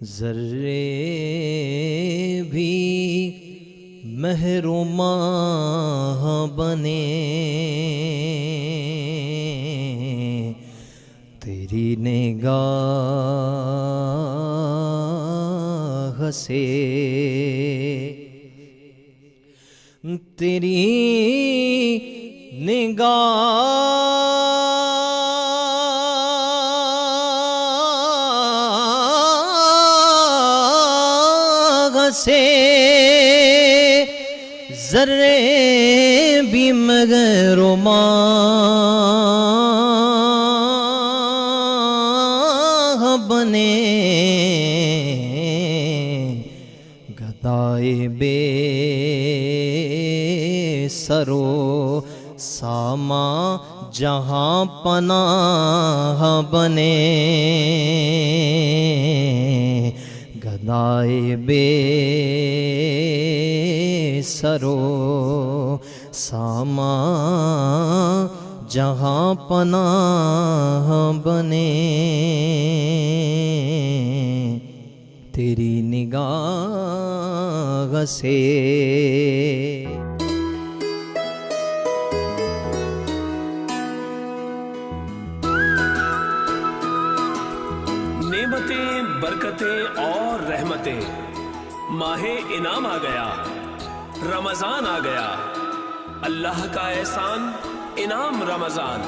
ذرے بھی محروماں بنے تیری نگاہ سے، تیری نگاہ سے ذرے بھی محروماں بنے گدائے بے سرو ساما جہاں پناہ بنے گدائے بے سرو ساما جہاں پناہ بنے تیری نگاہ سے۔ نعمتیں، برکتیں اور رحمتیں، ماہ انعام آ گیا، رمضان آ گیا، اللہ کا احسان انعام رمضان۔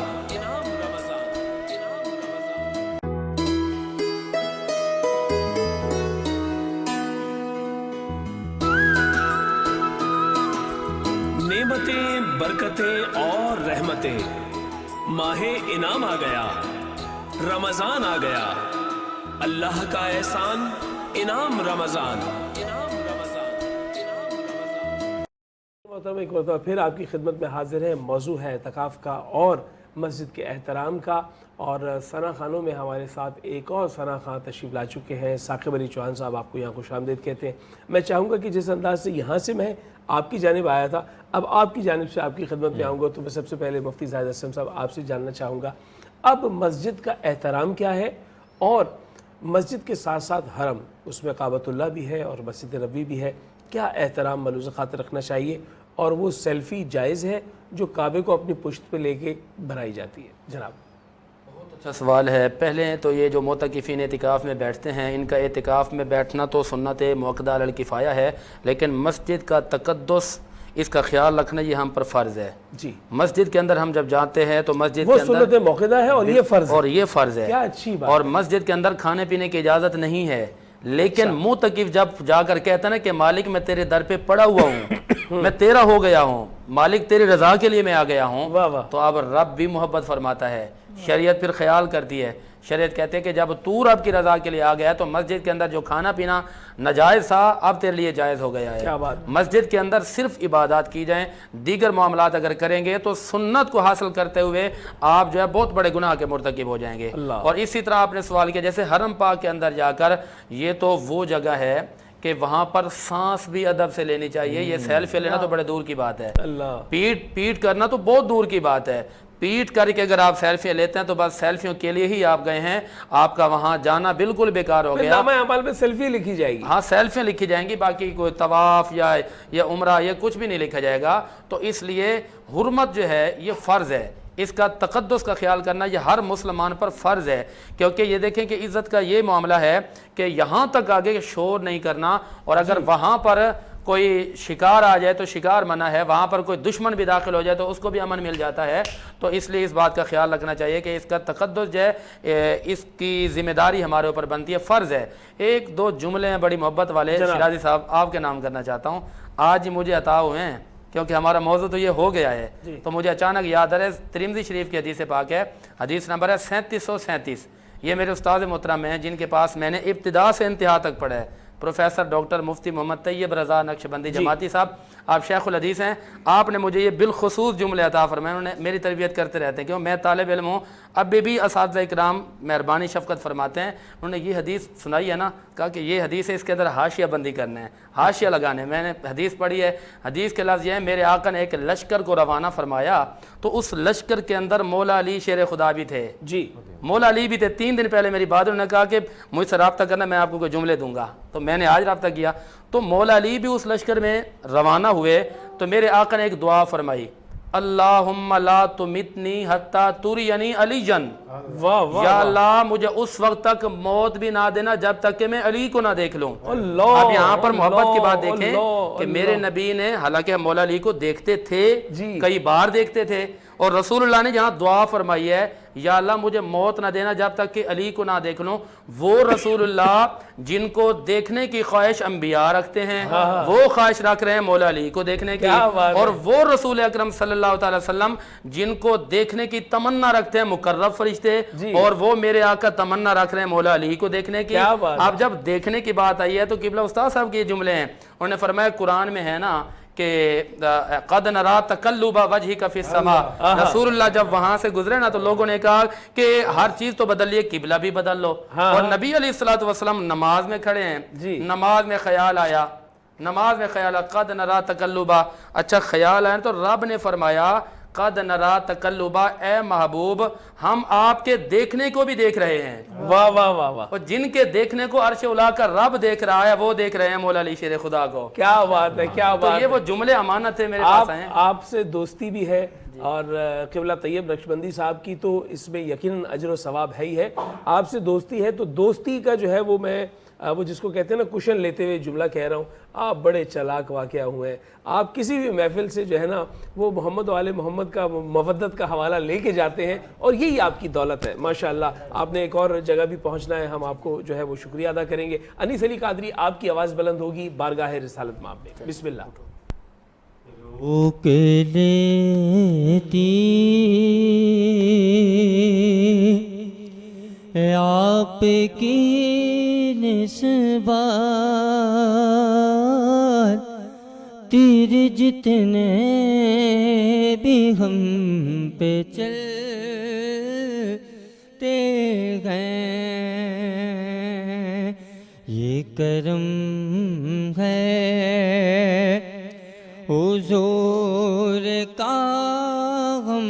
نعمتیں، برکتیں اور رحمتیں، ماہ انعام آ گیا، رمضان آ گیا، اللہ کا احسان انعام رمضان۔ محترم ایک مرتبہ پھر آپ کی خدمت میں حاضر ہے، موضوع ہے اعتکاف کا اور مسجد کے احترام کا، اور ثنا خانوں میں ہمارے ساتھ ایک اور ثنا خان تشریف لا چکے ہیں، ثاقب علی چوہان صاحب آپ کو یہاں خوش آمدید کہتے ہیں۔ میں چاہوں گا کہ جس انداز سے یہاں سے میں آپ کی جانب آیا تھا، اب آپ کی جانب سے آپ کی خدمت میں آؤں گا، تو میں سب سے پہلے مفتی زاہد اسلم صاحب آپ سے جاننا چاہوں گا اب مسجد کا احترام کیا ہے، اور مسجد کے ساتھ ساتھ حرم، اس میں کعبۃ اللہ بھی ہے اور مسجد نبوی بھی ہے، کیا احترام ملحوظ خاطر رکھنا چاہیے، اور وہ سیلفی جائز ہے جو کعبے کو اپنی پشت پہ لے کے بنائی جاتی ہے؟ جناب بہت اچھا سوال ہے۔ پہلے تو یہ جو معتکفین اعتکاف میں بیٹھتے ہیں، ان کا اعتکاف میں بیٹھنا تو سنت مؤکدہ علی الکفایہ ہے، لیکن مسجد کا تقدس، اس کا خیال رکھنا یہ ہم پر فرض ہے۔ جی، مسجد کے اندر ہم جب جاتے ہیں تو مسجد وہ کے اندر سنت موقدہ ہے اور یہ فرض ہے، اور یہ فرض ہے، کیا اچھی بات، اور مسجد کے اندر کھانے پینے کی اجازت نہیں ہے، لیکن معتکف جب جا کر کہتا ہے نا کہ مالک میں تیرے در پہ پڑا ہوا ہوں، میں تیرا ہو گیا ہوں، مالک تیری رضا کے لیے میں آ گیا ہوں، تو اب رب بھی محبت فرماتا ہے، شریعت پھر خیال کرتی ہے، شریعت کہتے ہیں کہ جب تو رب کی رضا کے لیے آ گیا تو مسجد کے اندر جو کھانا پینا ناجائز تھا اب تیرے لیے جائز ہو گیا ہے۔ مسجد کے اندر صرف عبادات کی جائیں، دیگر معاملات اگر کریں گے تو سنت کو حاصل کرتے ہوئے آپ جو ہے بہت بڑے گناہ کے مرتکب ہو جائیں گے۔ اور اسی طرح آپ نے سوال کیا جیسے حرم پاک کے اندر جا کر، یہ تو وہ جگہ ہے کہ وہاں پر سانس بھی ادب سے لینی چاہیے، یہ سیلفی لینا تو بڑے دور کی بات ہے، پیٹ کرنا تو بہت دور کی بات ہے، پیٹ کر کے اگر آپ سیلفی لیتے ہیں تو بس سیلفیوں کے لیے ہی آپ گئے ہیں، آپ کا وہاں جانا بالکل بیکار ہو گیا۔ نامہ اعمال میں سیلفی لکھی جائے گی، ہاں سیلفیاں لکھی جائیں گی، باقی کوئی طواف یا عمرہ یہ کچھ بھی نہیں لکھا جائے گا۔ تو اس لیے حرمت جو ہے یہ فرض ہے، اس کا تقدس کا خیال کرنا یہ ہر مسلمان پر فرض ہے، کیونکہ یہ دیکھیں کہ عزت کا یہ معاملہ ہے کہ یہاں تک آگے شور نہیں کرنا، اور اگر وہاں پر کوئی شکار آ جائے تو شکار منع ہے، وہاں پر کوئی دشمن بھی داخل ہو جائے تو اس کو بھی امن مل جاتا ہے۔ تو اس لیے اس بات کا خیال رکھنا چاہیے کہ اس کا تقدس جو ہے اس کی ذمہ داری ہمارے اوپر بنتی ہے، فرض ہے۔ ایک دو جملے ہیں بڑی محبت والے، شیرازی صاحب آپ کے نام کرنا چاہتا ہوں، آج مجھے عطا ہوئے ہیں کیونکہ ہمارا موضوع تو یہ ہو گیا ہے، تو مجھے اچانک یاد آ رہا ہے، ترمذی شریف کی حدیث پاک ہے، حدیث نمبر ہے 3737۔ یہ میرے استاد محترم ہیں جن کے پاس میں نے ابتدا سے انتہا تک پڑھا ہے، پروفیسر ڈاکٹر مفتی محمد طیب رضا نقشبندی جماعتی صاحب، آپ شیخ الحدیث ہیں، آپ نے مجھے یہ بالخصوص جملے عطا فرمائے، انہوں نے میری تربیت کرتے رہتے ہیں کیوں میں طالب علم ہوں، اب بھی اساتذہ اکرام مہربانی شفقت فرماتے ہیں، انہوں نے یہ حدیث سنائی ہے نا، کہا کہ یہ حدیث ہے، اس کے اندر حاشیہ بندی کرنا ہے، حاشیہ لگانے، میں نے حدیث پڑھی ہے، حدیث کے لفظ یہ ہے میرے آقا نے ایک لشکر کو روانہ فرمایا تو اس لشکر کے اندر مولا علی شیر خدا بھی تھے، جی مولا علی بھی تھے. 3 دن پہلے میری بات انہوں نے کہا کہ مجھ سے رابطہ کرنا, میں آپ کو کوئی جملے دوں گا. تو میں نے آج رابطہ کیا. تو مولا علی بھی اس لشکر میں روانہ ہوئے تو میرے آقا نے ایک دعا فرمائی, اللہم لا تمتنی حتی ترینی علی جن. یا اللہ مجھے اس وقت تک موت بھی نہ دینا جب تک کہ میں علی کو نہ دیکھ لوں. اب یہاں پر محبت کی بات دیکھیں کہ میرے نبی نے, حالانکہ مولا علی کو دیکھتے تھے, کئی بار دیکھتے تھے, اور رسول اللہ نے جہاں دعا فرمائی ہے یا اللہ مجھے موت نہ دینا جب تک کہ علی کو نہ دیکھ لوں, وہ رسول اللہ جن کو دیکھنے کی خواہش انبیاء رکھتے ہیں, وہ خواہش رکھ رہے ہیں مولا علی کو دیکھنے کی. اور وہ رسول اکرم صلی اللہ تعالی وسلم جن کو دیکھنے کی تمنا رکھتے ہیں مقرب فرشتے, اور وہ میرے آقا تمنا رکھ رہے ہیں مولا علی کو دیکھنے کی. اب جب دیکھنے کی بات آئی ہے تو قبلہ استاد صاحب کے یہ جملے ہیں, انہوں نے فرمایا قرآن میں ہے نا کہ قد نرا تقلب وجهک فی السماء. رسول اللہ جب وہاں سے گزرے نا تو لوگوں نے کہا کہ ہر چیز تو بدل لیے, قبلہ بھی بدل لو. اور نبی علیہ الصلوۃ والسلام نماز میں کھڑے ہیں, نماز میں خیال آیا, قد نرا تقلبا. اچھا خیال آیا تو رب نے فرمایا قد نرا تقلبا, اے محبوب ہم آپ کے دیکھنے کو بھی دیکھ رہے ہیں. واہ واہ واہ واہ. اور جن کے دیکھنے کو عرش اولا کا رب دیکھ رہا ہے وہ دیکھ رہے ہیں مولا علی شیر خدا کو. کیا بات ہے, کیا بات. تو یہ وہ جملے امانت ہے میرے پاس ہیں. آپ سے دوستی بھی ہے اور قبلہ طیب نقشبندی صاحب کی تو اس میں یقیناً اجر و ثواب ہے ہی ہے. آپ سے دوستی ہے تو دوستی کا جو ہے وہ جس کو کہتے ہیں نا کشن لیتے ہوئے جملہ کہہ رہا ہوں, آپ بڑے چلاک واقعہ ہوئے ہیں. آپ کسی بھی محفل سے جو ہے نا وہ محمد و آل محمد کا مودت کا حوالہ لے کے جاتے ہیں, اور یہی آپ کی دولت ہے ماشاءاللہ. آپ نے ایک اور جگہ بھی پہنچنا ہے, ہم آپ کو جو ہے وہ شکریہ ادا کریں گے. انیس علی قادری آپ کی آواز بلند ہوگی بارگاہ رسالت مآب میں. بسم اللہ. روک لیتی آپ کی نسبت تیر جتنے بھی ہم پہ چلتے گئے, یہ کرم ہے حضور کا ہم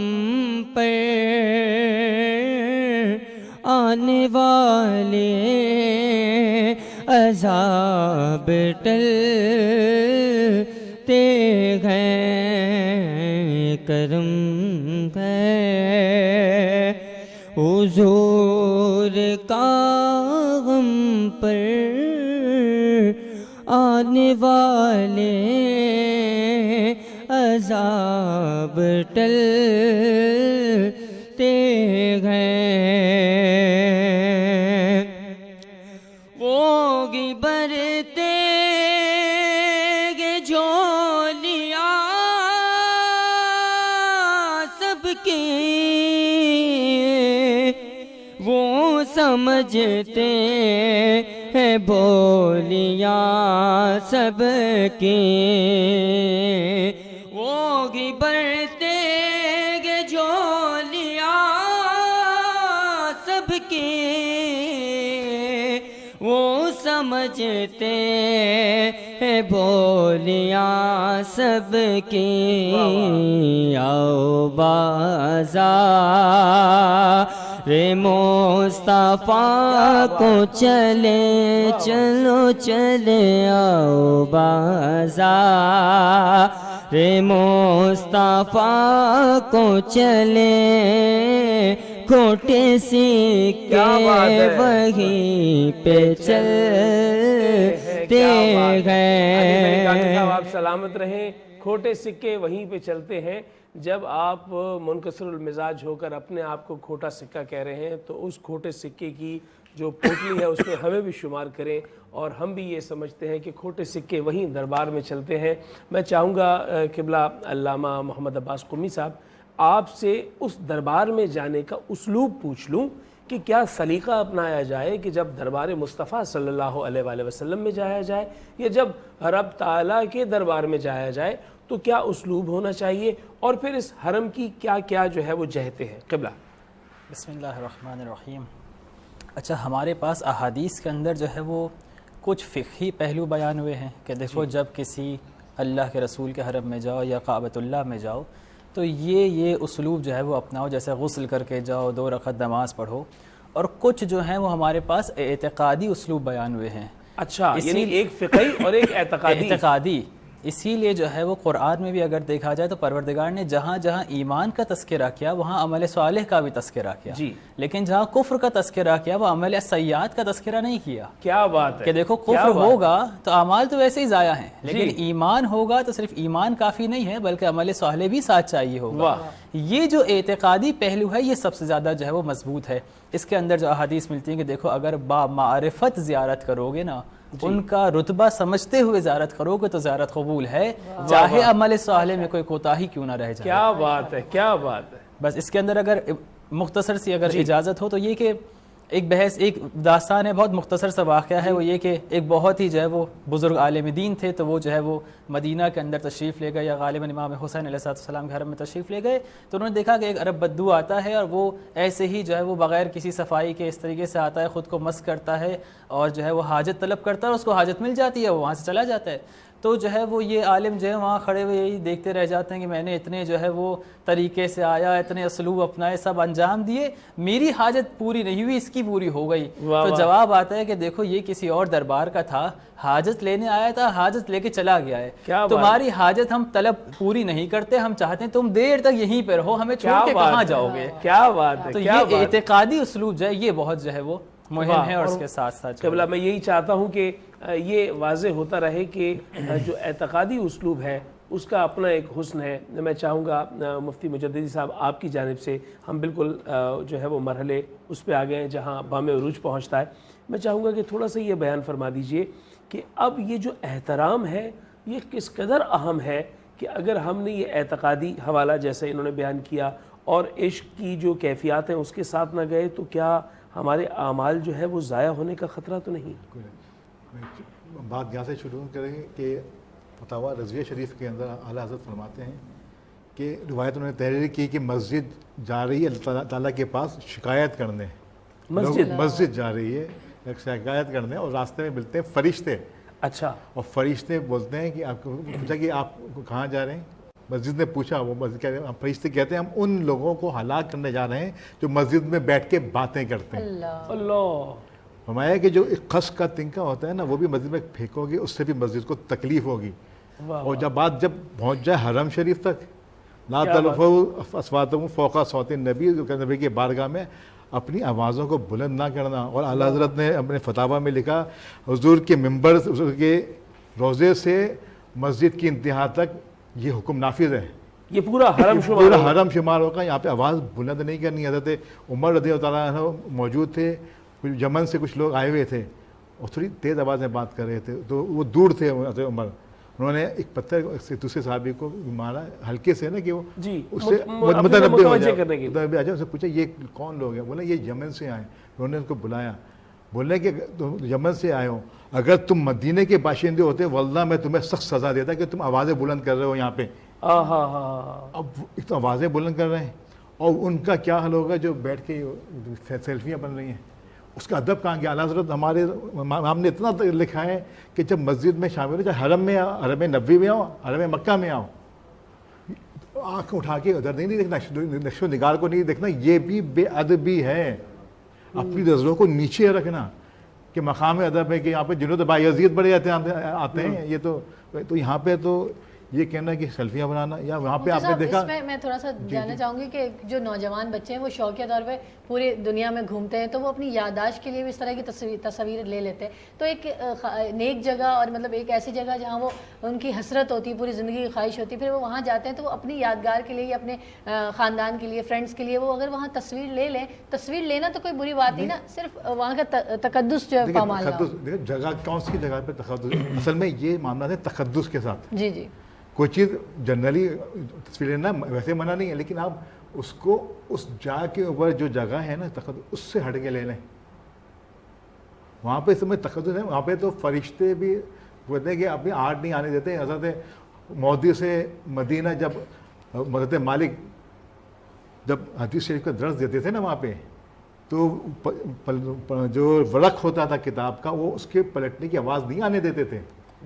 پر آنے والے عذاب ٹلتے گئے. کرم ہے حضور کا ہم پر آنے والے عذاب ٹلتے گئے. وہ گی برتے گے جھولیاں سب کی, وہ سمجھتے ہیں بولیاں سب کی. وہ گی برتے گے جھولیاں سب کی, وہ سمجھتے ہیں بولیاں سب کی. آؤ بازار مصطفیٰ کو چلے چلو چلے, آؤ بازار مصطفیٰ کو چلے, کھوٹے سکے وہیں پہ چلتے گئے. آپ سلامت رہیں. کھوٹے سکے وہیں پہ چلتے ہیں. جب آپ منکسر المزاج ہو کر اپنے آپ کو کھوٹا سکہ کہہ رہے ہیں تو اس کھوٹے سکے کی جو پوٹلی ہے اس میں ہمیں بھی شمار کریں, اور ہم بھی یہ سمجھتے ہیں کہ کھوٹے سکے وہیں دربار میں چلتے ہیں. میں چاہوں گا قبلہ علامہ محمد عباس قمی صاحب آپ سے اس دربار میں جانے کا اسلوب پوچھ لوں کہ کیا سلیقہ اپنایا جائے کہ جب دربار مصطفیٰ صلی اللہ علیہ وآلہ وسلم میں جایا جائے, یا جب رب تعالیٰ کے دربار میں جایا جائے تو کیا اسلوب ہونا چاہیے, اور پھر اس حرم کی کیا کیا جو ہے وہ جہتیں ہیں. قبلہ. بسم اللہ الرحمن الرحیم. اچھا ہمارے پاس احادیث کے اندر جو ہے وہ کچھ فقہی پہلو بیان ہوئے ہیں کہ دیکھو جب کسی اللہ کے رسول کے حرم میں جاؤ یا کعبۃ اللہ میں جاؤ تو یہ اسلوب جو ہے وہ اپناؤ، جیسے غسل کر کے جاؤ، 2 رکعت نماز پڑھو. اور کچھ جو ہیں وہ ہمارے پاس اعتقادی اسلوب بیان ہوئے ہیں. اچھا، یعنی ایک فقہی اور ایک اعتقادی. اسی لیے جو ہے وہ قرآن میں بھی اگر دیکھا جائے تو پروردگار نے جہاں جہاں ایمان کا تذکرہ کیا وہاں عمل صالح کا بھی تذکرہ کیا. لیکن جہاں کفر کا تذکرہ کیا وہ عمل سیئات کا تذکرہ نہیں کیا. کیا بات ہے کہ دیکھو کفر ہوگا تو اعمال تو ویسے ہی ضائع ہیں، لیکن ایمان ہوگا تو صرف ایمان کافی نہیں ہے بلکہ عمل صالح بھی ساتھ چاہیے ہوگا. یہ جو اعتقادی پہلو ہے یہ سب سے زیادہ جو ہے وہ مضبوط ہے. اس کے اندر جو احادیث ملتی ہیں کہ دیکھو اگر با معرفت زیارت کرو گے نا، ان کا رتبہ سمجھتے ہوئے زیارت کرو گے تو زیارت قبول ہے، چاہے عمل صالح میں کوئی کوتاہی کیوں نہ رہ جائے. کیا بات ہے، کیا بات ہے. بس اس کے اندر اگر مختصر سی اگر اجازت ہو تو یہ کہ ایک بحث، ایک داستان ہے، بہت مختصر سا واقعہ ہے. وہ یہ کہ ایک بہت ہی جو ہے وہ بزرگ عالم دین تھے، تو وہ جو ہے وہ مدینہ کے اندر تشریف لے گئے، یا غالباً امام حسین علیہ السلام کے حرم میں تشریف لے گئے. تو انہوں نے دیکھا کہ ایک عرب بدو آتا ہے اور وہ ایسے ہی جو ہے وہ بغیر کسی صفائی کے اس طریقے سے آتا ہے، خود کو مسح کرتا ہے اور جو ہے وہ حاجت طلب کرتا ہے اور اس کو حاجت مل جاتی ہے، وہ وہاں سے چلا جاتا ہے. تو جو ہے وہ یہ عالم جو ہے وہاں کھڑے ہوئے یہی دیکھتے رہ جاتے ہیں کہ میں نے اتنے جو ہے وہ طریقے سے آیا، اتنے اسلوب اپنائے، سب انجام دیے، میری حاجت پوری نہیں ہوئی، اس کی پوری ہو گئی. تو جواب آتا ہے کہ دیکھو یہ کسی اور دربار کا تھا، حاجت لینے آیا تھا، حاجت لے کے چلا گیا ہے. تمہاری حاجت ہم طلب پوری نہیں کرتے، ہم چاہتے ہیں تم دیر تک یہیں پہ رہو، ہمیں چھوڑ کے کہاں جاؤ گے. کیا بات ہے. تو یہ اعتقادی اسلوب جو ہے یہ بہت جو ہے وہ مہم ہے. اور اس کے ساتھ ساتھ قبلہ میں یہی چاہتا ہوں کہ یہ واضح ہوتا رہے کہ جو اعتقادی اسلوب ہے اس کا اپنا ایک حسن ہے. میں چاہوں گا مفتی مجددی صاحب آپ کی جانب سے، ہم بالکل جو ہے وہ مرحلے اس پہ آ گئے ہیں جہاں بام عروج پہنچتا ہے. میں چاہوں گا کہ تھوڑا سا یہ بیان فرما دیجئے کہ اب یہ جو احترام ہے یہ کس قدر اہم ہے کہ اگر ہم نے یہ اعتقادی حوالہ جیسے انہوں نے بیان کیا اور عشق کی جو کیفیات ہیں اس کے ساتھ نہ گئے تو کیا ہمارے اعمال جو ہے وہ ضائع ہونے کا خطرہ تو نہیں؟ بات یہاں سے شروع کریں کہ فتاویٰ رضویہ شریف کے اندر اعلیٰ حضرت فرماتے ہیں کہ روایت انہوں نے تحریر کی کہ مسجد جا رہی ہے اللہ تعالیٰ کے پاس شکایت کرنے. مسجد جا رہی ہے شکایت کرنے اور راستے میں ملتے ہیں فرشتے. اچھا. اور فرشتے بولتے ہیں کہ آپ کو پوچھا کہ آپ کہاں جا رہے ہیں؟ مسجد نے پوچھا، وہ مسجد کہتے ہیں، فرشتے کہتے ہیں ہم ان لوگوں کو ہلاک کرنے جا رہے ہیں جو مسجد میں بیٹھ کے باتیں کرتے ہیں. اللہ. فرمایا کہ جو ایک خس کا تنکا ہوتا ہے نا وہ بھی مسجد میں پھینکو گے اس سے بھی مسجد کو تکلیف ہوگی. اور جب بات پہنچ جائے حرم شریف تک، لا ترفعوا اصواتکم فوق صوت النبی، نبی کے بارگاہ میں اپنی آوازوں کو بلند نہ کرنا. اور اعلیٰ حضرت نے اپنے فتاویٰ میں لکھا حضور کے منبر، حضور کے روضے سے مسجد کی انتہا تک یہ حکم نافذ ہے. یہ پورا حرم شمار ہوگا. یہاں پہ آواز بلند نہیں کرنی. حضرت عمر رضی اللہ تعالیٰ عنہ موجود تھے، یمن سے کچھ لوگ آئے ہوئے تھے اور تھوڑی تیز آواز میں بات کر رہے تھے، تو وہ دور تھے حضرت عمر. انہوں نے ایک پتھر دوسرے صحابی کو مارا ہلکے سے نا کہ وہ اس سے متنبہ ہو جائے. ان سے پوچھا یہ کون لوگ ہیں؟ بولا یہ یمن سے آئے. انہوں نے ان کو بلایا، بولے کہ تم یمن سے آئے ہو، اگر تم مدینے کے باشندے ہوتے واللہ میں تمہیں سخت سزا دیتا کہ تم آوازیں بلند کر رہے ہو یہاں پہ. اب ایک تو آوازیں بلند کر رہے ہیں اور ان کا کیا حل ہوگا جو بیٹھ کے سیلفیاں بن رہی ہیں. اس کا ادب کہاں گیا؟ اعلیٰ حضرت ہمارے ہم نے اتنا لکھا ہے کہ جب مسجد میں شامل ہو، چاہے حرم میں آؤ، حرم نبوی میں آؤ، حرم مکہ میں آؤ، آنکھ اٹھا کے ادھر نہیں دیکھنا، نقش و نگار کو نہیں دیکھنا. یہ بھی بے ادبی ہے. اپنی نظروں کو نیچے رکھنا کہ مقام ادب ہے کہ یہاں پہ جنود بایزید بڑے آتے ہیں. یہ تو یہاں پہ تو یہ کہنا کہ سیلفیاں بنانا، یا وہاں پہ آپ نے دیکھا. میں تھوڑا سا جاننا چاہوں گی کہ جو نوجوان بچے ہیں وہ شوقیہ طور پہ پوری دنیا میں گھومتے ہیں تو وہ اپنی یادداشت کے لیے بھی اس طرح کی تصاویر لے لیتے ہیں. تو ایک نیک جگہ اور مطلب ایک ایسی جگہ جہاں وہ ان کی حسرت ہوتی ہے، پوری زندگی کی خواہش ہوتی ہے، پھر وہ وہاں جاتے ہیں تو وہ اپنی یادگار کے لیے یا اپنے خاندان کے لیے، فرینڈس کے لیے وہ اگر وہاں تصویر لے لیں. تصویر لینا تو کوئی بری بات نہیں نا، صرف وہاں کا تقدس جو ہے پامال ہے. جگہ کون سی جگہ پہ تقدس؟ اصل میں یہ معاملہ ہے تقدس کے ساتھ. جی کوئی چیز جنرلی تصویر لینا ویسے منع نہیں ہے، لیکن آپ اس کو اس جگہ کے اوپر جو جگہ ہے نا تقدس، اس سے ہٹ کے لے لیں. وہاں پہ اس میں تقدس ہے. وہاں پہ تو فرشتے بھی کہتے ہیں کہ اپنی آرٹ نہیں آنے دیتے. حضرت مودی سے مدینہ جب حضرت مالک جب حدیث شریف کا درس دیتے تھے نا وہاں پہ، تو جو ورق ہوتا تھا کتاب کا وہ اس کے پلٹنے کی آواز نہیں آنے دیتے تھے.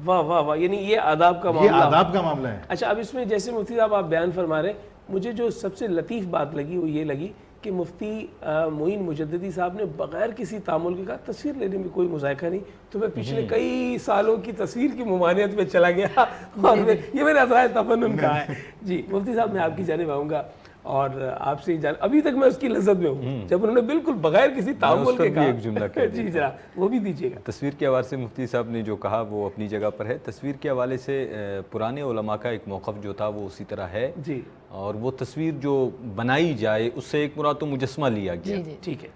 واہ واہ واہ. یعنی یہ آداب کا معاملہ، یہ آداب کا معاملہ ہے. اچھا، اب اس میں جیسے مفتی صاحب آپ بیان فرما رہے مجھے جو سب سے لطیف بات لگی وہ یہ لگی کہ مفتی معین مجددی صاحب نے بغیر کسی تعامل کے کہا تصویر لینے میں کوئی مذائقہ نہیں. تو میں پچھلے کئی سالوں کی تصویر کی ممانعت میں چلا گیا اور یہ میرا اثرائے تفنن کا ہے. جی مفتی صاحب میں آپ کی جانب آؤں گا اور آپ سے ابھی تک میں اس کی لذت میں ہوں جب انہوں نے بالکل بغیر کسی تعامل کے کہا. ایک جملہ کہہ جی جناب وہ بھی دیجیے گا. تصویر کے حوالے سے مفتی صاحب نے جو کہا وہ اپنی جگہ پر ہے. تصویر کے حوالے سے پرانے علماء کا ایک موقف جو تھا وہ اسی طرح ہے جی. اور وہ تصویر جو بنائی جائے اس سے ایک مراد تو مجسمہ لیا گیا, ٹھیک ہے,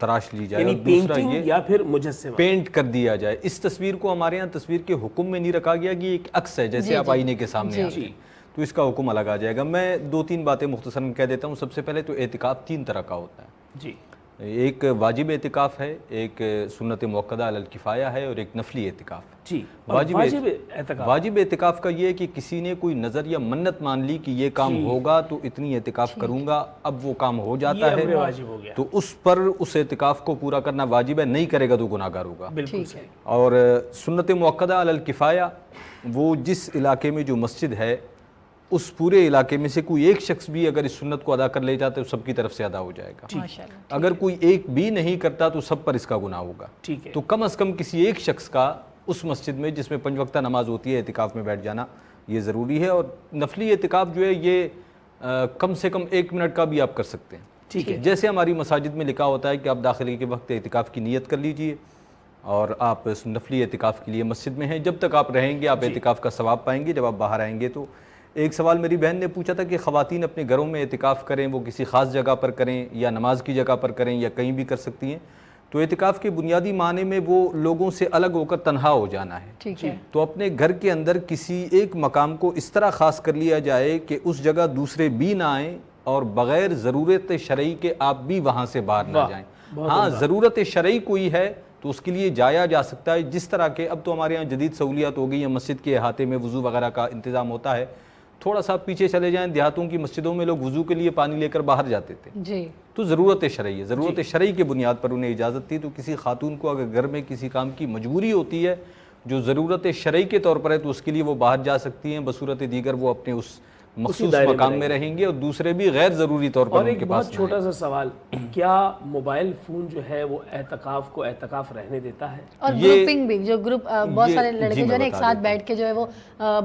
تراش لی جائے, یعنی اور دوسرا پینٹنگ یہ یا پھر مجسمہ پینٹ کر دیا جائے. اس تصویر کو ہمارے ہاں تصویر کے حکم میں نہیں رکھا گیا کہ ایک عکس ہے جیسے آپ آئینے کے سامنے آتے ہیں, تو اس کا حکم الگ آ جائے گا. میں 2-3 باتیں مختصراً کہہ دیتا ہوں. سب سے پہلے تو اعتکاف 3 طرح کا ہوتا ہے. جی. ایک واجب اعتکاف ہے, ایک سنت موقدہ علی الکفایہ ہے, اور ایک نفلی اعتکاف. جی. واجب اعتکاف کا یہ ہے کہ کسی نے کوئی نظر یا منت مان لی کہ یہ کام ہوگا تو اتنی اعتکاف کروں گا, اب وہ کام ہو جاتا ہے تو اس پر اس اعتکاف کو پورا کرنا واجب ہے, نہیں کرے گا تو گناہگار ہوگا. بالکل. اور سنت موقدہ علی الکفایہ وہ جس علاقے میں جو مسجد ہے اس پورے علاقے میں سے کوئی ایک شخص بھی اگر اس سنت کو ادا کر لے جاتا ہے تو سب کی طرف سے ادا ہو جائے گا. اگر کوئی ایک بھی نہیں کرتا تو سب پر اس کا گناہ ہوگا. تو کم از کم کسی ایک شخص کا اس مسجد میں جس میں 5 وقتہ نماز ہوتی ہے اعتکاف میں بیٹھ جانا یہ ضروری ہے. اور نفلی اعتکاف جو ہے یہ کم سے کم 1 منٹ کا بھی آپ کر سکتے ہیں. جیسے ہماری مساجد میں لکھا ہوتا ہے کہ آپ داخلے کے وقت اعتکاف کی نیت کر لیجئے اور آپ اس نفلی اعتکاف کے لیے مسجد میں ہیں. جب تک آپ رہیں گے آپ اعتکاف کا ثواب پائیں گے. جب آپ باہر آئیں گے تو ایک سوال میری بہن نے پوچھا تھا کہ خواتین اپنے گھروں میں اعتکاف کریں, وہ کسی خاص جگہ پر کریں یا نماز کی جگہ پر کریں یا کہیں بھی کر سکتی ہیں. تو اعتکاف کے بنیادی معنی میں وہ لوگوں سے الگ ہو کر تنہا ہو جانا ہے. تو اپنے گھر کے اندر کسی ایک مقام کو اس طرح خاص کر لیا جائے کہ اس جگہ دوسرے بھی نہ آئیں اور بغیر ضرورت شرعی کے آپ بھی وہاں سے باہر نہ جائیں. ہاں ضرورت شرعی کوئی ہے تو اس کے لیے جایا جا سکتا ہے. جس طرح کے اب تو ہمارے یہاں جدید سہولیات ہو گئی ہیں, مسجد کے احاطے میں وضو وغیرہ کا انتظام ہوتا ہے. تھوڑا سا پیچھے چلے جائیں دیہاتوں کی مسجدوں میں لوگ وضو کے لیے پانی لے کر باہر جاتے تھے. تو ضرورت شرعی ہے, ضرورت شرعی کے بنیاد پر انہیں اجازت تھی. تو کسی خاتون کو اگر گھر میں کسی کام کی مجبوری ہوتی ہے جو ضرورت شرعی کے طور پر ہے تو اس کے لیے وہ باہر جا سکتی ہیں. بصورت دیگر وہ اپنے اس مخصوص مقام میں رہیں گے اور دوسرے بھی غیر ضروری طور پر ان کے پاس. اور ایک بہت چھوٹا سا سوال, کیا موبائل فون جو ہے وہ اعتکاف کو اعتکاف رہنے دیتا ہے؟ اور گروپنگ بھی, جو گروپ بہت سارے لڑکے جو ہے ایک ساتھ بیٹھ کے جو ہے وہ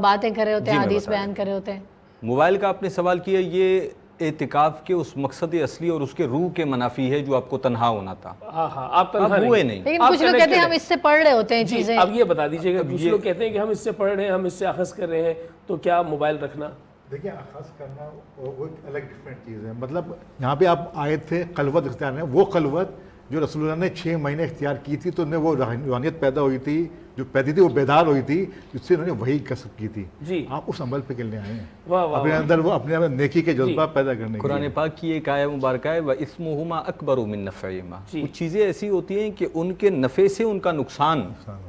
باتیں کر رہے ہوتے ہیں, حدیث بیان کر رہے ہوتے ہیں. موبائل کا آپ نے سوال کیا, یہ اعتکاف کے اس مقصد اصلی اور اس کے روح کے منافی ہے جو آپ کو تنہا ہونا تھا. آپ تنہا ہوئے نہیں. لیکن کچھ لوگ کہتے ہیں ہم اس سے پڑھ رہے ہوتے ہیں چیزیں. اب یہ بتا دیجئے گا, کچھ لوگ کہتے ہیں کہ ہم اس سے پڑھ رہے ہیں, ہم اس سے اخذ کر رہے ہیں, تو کیا موبائل رکھنا؟ دیکھیں اخذ کرنا وہ ایک الگ ڈفرینٹ چیز ہے. مطلب یہاں پہ آپ آئے تھے خلوت اختیار میں, وہ خلوت جو رسول اللہ نے 6 مہینے اختیار کی تھی تو انہیں وہ روحانیت پیدا ہوئی تھی, جو پیدا تھی وہ بیدار ہوئی تھی, جس سے انہوں نے وہی کسب کی تھی. آپ اس عمل پہ کرنے آئے ہیں, اپنے اندر وہ اپنے نیکی کے جذبہ پیدا کرنے کے. قرآن پاک کی ایک آیت مبارکہ ہے وَإِثْمُهُمَا أَكْبَرُ مِن نَفْعِهِمَا. کچھ چیزیں ایسی ہوتی ہیں کہ ان کے نفع سے ان کا نقصان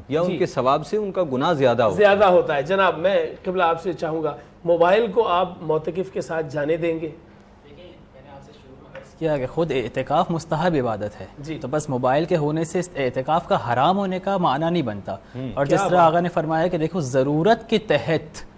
یا ان کے ثواب سے ان کا گناہ زیادہ ہوتا ہے. جناب میں قبلہ آپ سے چاہوں گا, موبائل کو آپ معتکف کے ساتھ جانے دیں گے؟ کیا کہ خود اعتکاف مستحب عبادت ہے, تو بس موبائل کے ہونے سے اعتکاف کا حرام ہونے کا معنی نہیں بنتا. اور جس طرح آقا نے فرمایا کہ دیکھو ضرورت کے تحت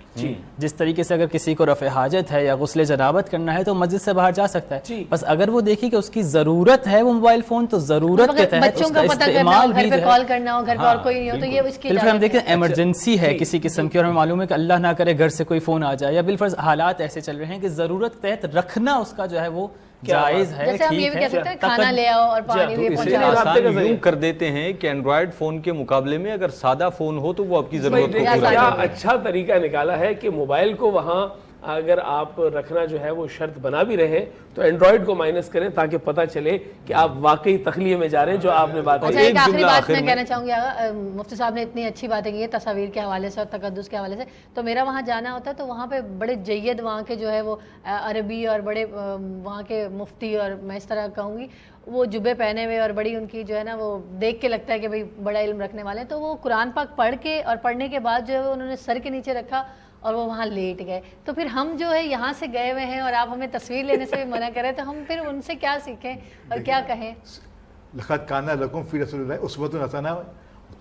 جس طریقے سے اگر کسی کو رفع حاجت ہے یا غسل جنابت کرنا ہے تو مسجد سے باہر جا سکتا ہے. بس اگر وہ دیکھی کہ اس کی ضرورت ہے وہ موبائل فون, تو ضرورت کے تحت بچوں کا استعمال بھی, گھر پہ کال کرنا ہو, گھر پہ اور کوئی نہیں ہو تو یہ اس کی بالکل. ہم دیکھیں ایمرجنسی ہے کسی قسم کی اور ہمیں معلوم ہے کہ اللہ نہ کرے گھر سے کوئی فون آ جائے, یا بالفرض حالات ایسے چل رہے ہیں کہ ضرورت کے تحت رکھنا اس کا جو ہے وہ جائز ہے, جیسے ہم یہ بھی کہہ سکتے ہیں کھانا لے آؤ اور پانی بھی پہنچاؤ. آسان یوں کر دیتے ہیں کہ اینڈرائڈ فون کے مقابلے میں اگر سادہ فون ہو تو وہ آپ کی ضرورت کو پورا. کیا اچھا طریقہ نکالا ہے کہ موبائل کو وہاں اگر آپ رکھنا جو ہے وہ شرط بنا بھی رہے تو اینڈرائڈ کو مائنس کریں تاکہ پتہ چلے کہ آپ واقعی تخلیہ میں جا رہے ہیں جو آپ نے بات کی. ایک آخری بات میں کہنا چاہوں گی, مفتی صاحب نے اتنی اچھی باتیں کی ہیں تصاویر کے حوالے سے اور تقدس کے حوالے سے, تو میرا وہاں جانا ہوتا ہے تو وہاں پہ بڑے جید وہاں کے جو ہے وہ عربی اور بڑے وہاں کے مفتی, اور میں اس طرح کہوں گی وہ جبے پہنے ہوئے اور بڑی ان کی جو ہے نا وہ دیکھ کے لگتا ہے کہ بھئی بڑا علم رکھنے والے ہیں. تو وہ قرآن پاک پڑھ کے اور پڑھنے کے بعد جو ہے انہوں نے سر کے نیچے رکھا اور وہ وہاں لیٹ گئے. تو پھر ہم جو ہے یہاں سے گئے ہوئے ہیں اور آپ ہمیں تصویر لینے سے بھی منع کریں تو ہم پھر ان سے کیا سیکھیں اور کیا کہیں؟ لقد کان لکم فی رسول اللہ اسوۃ حسنہ,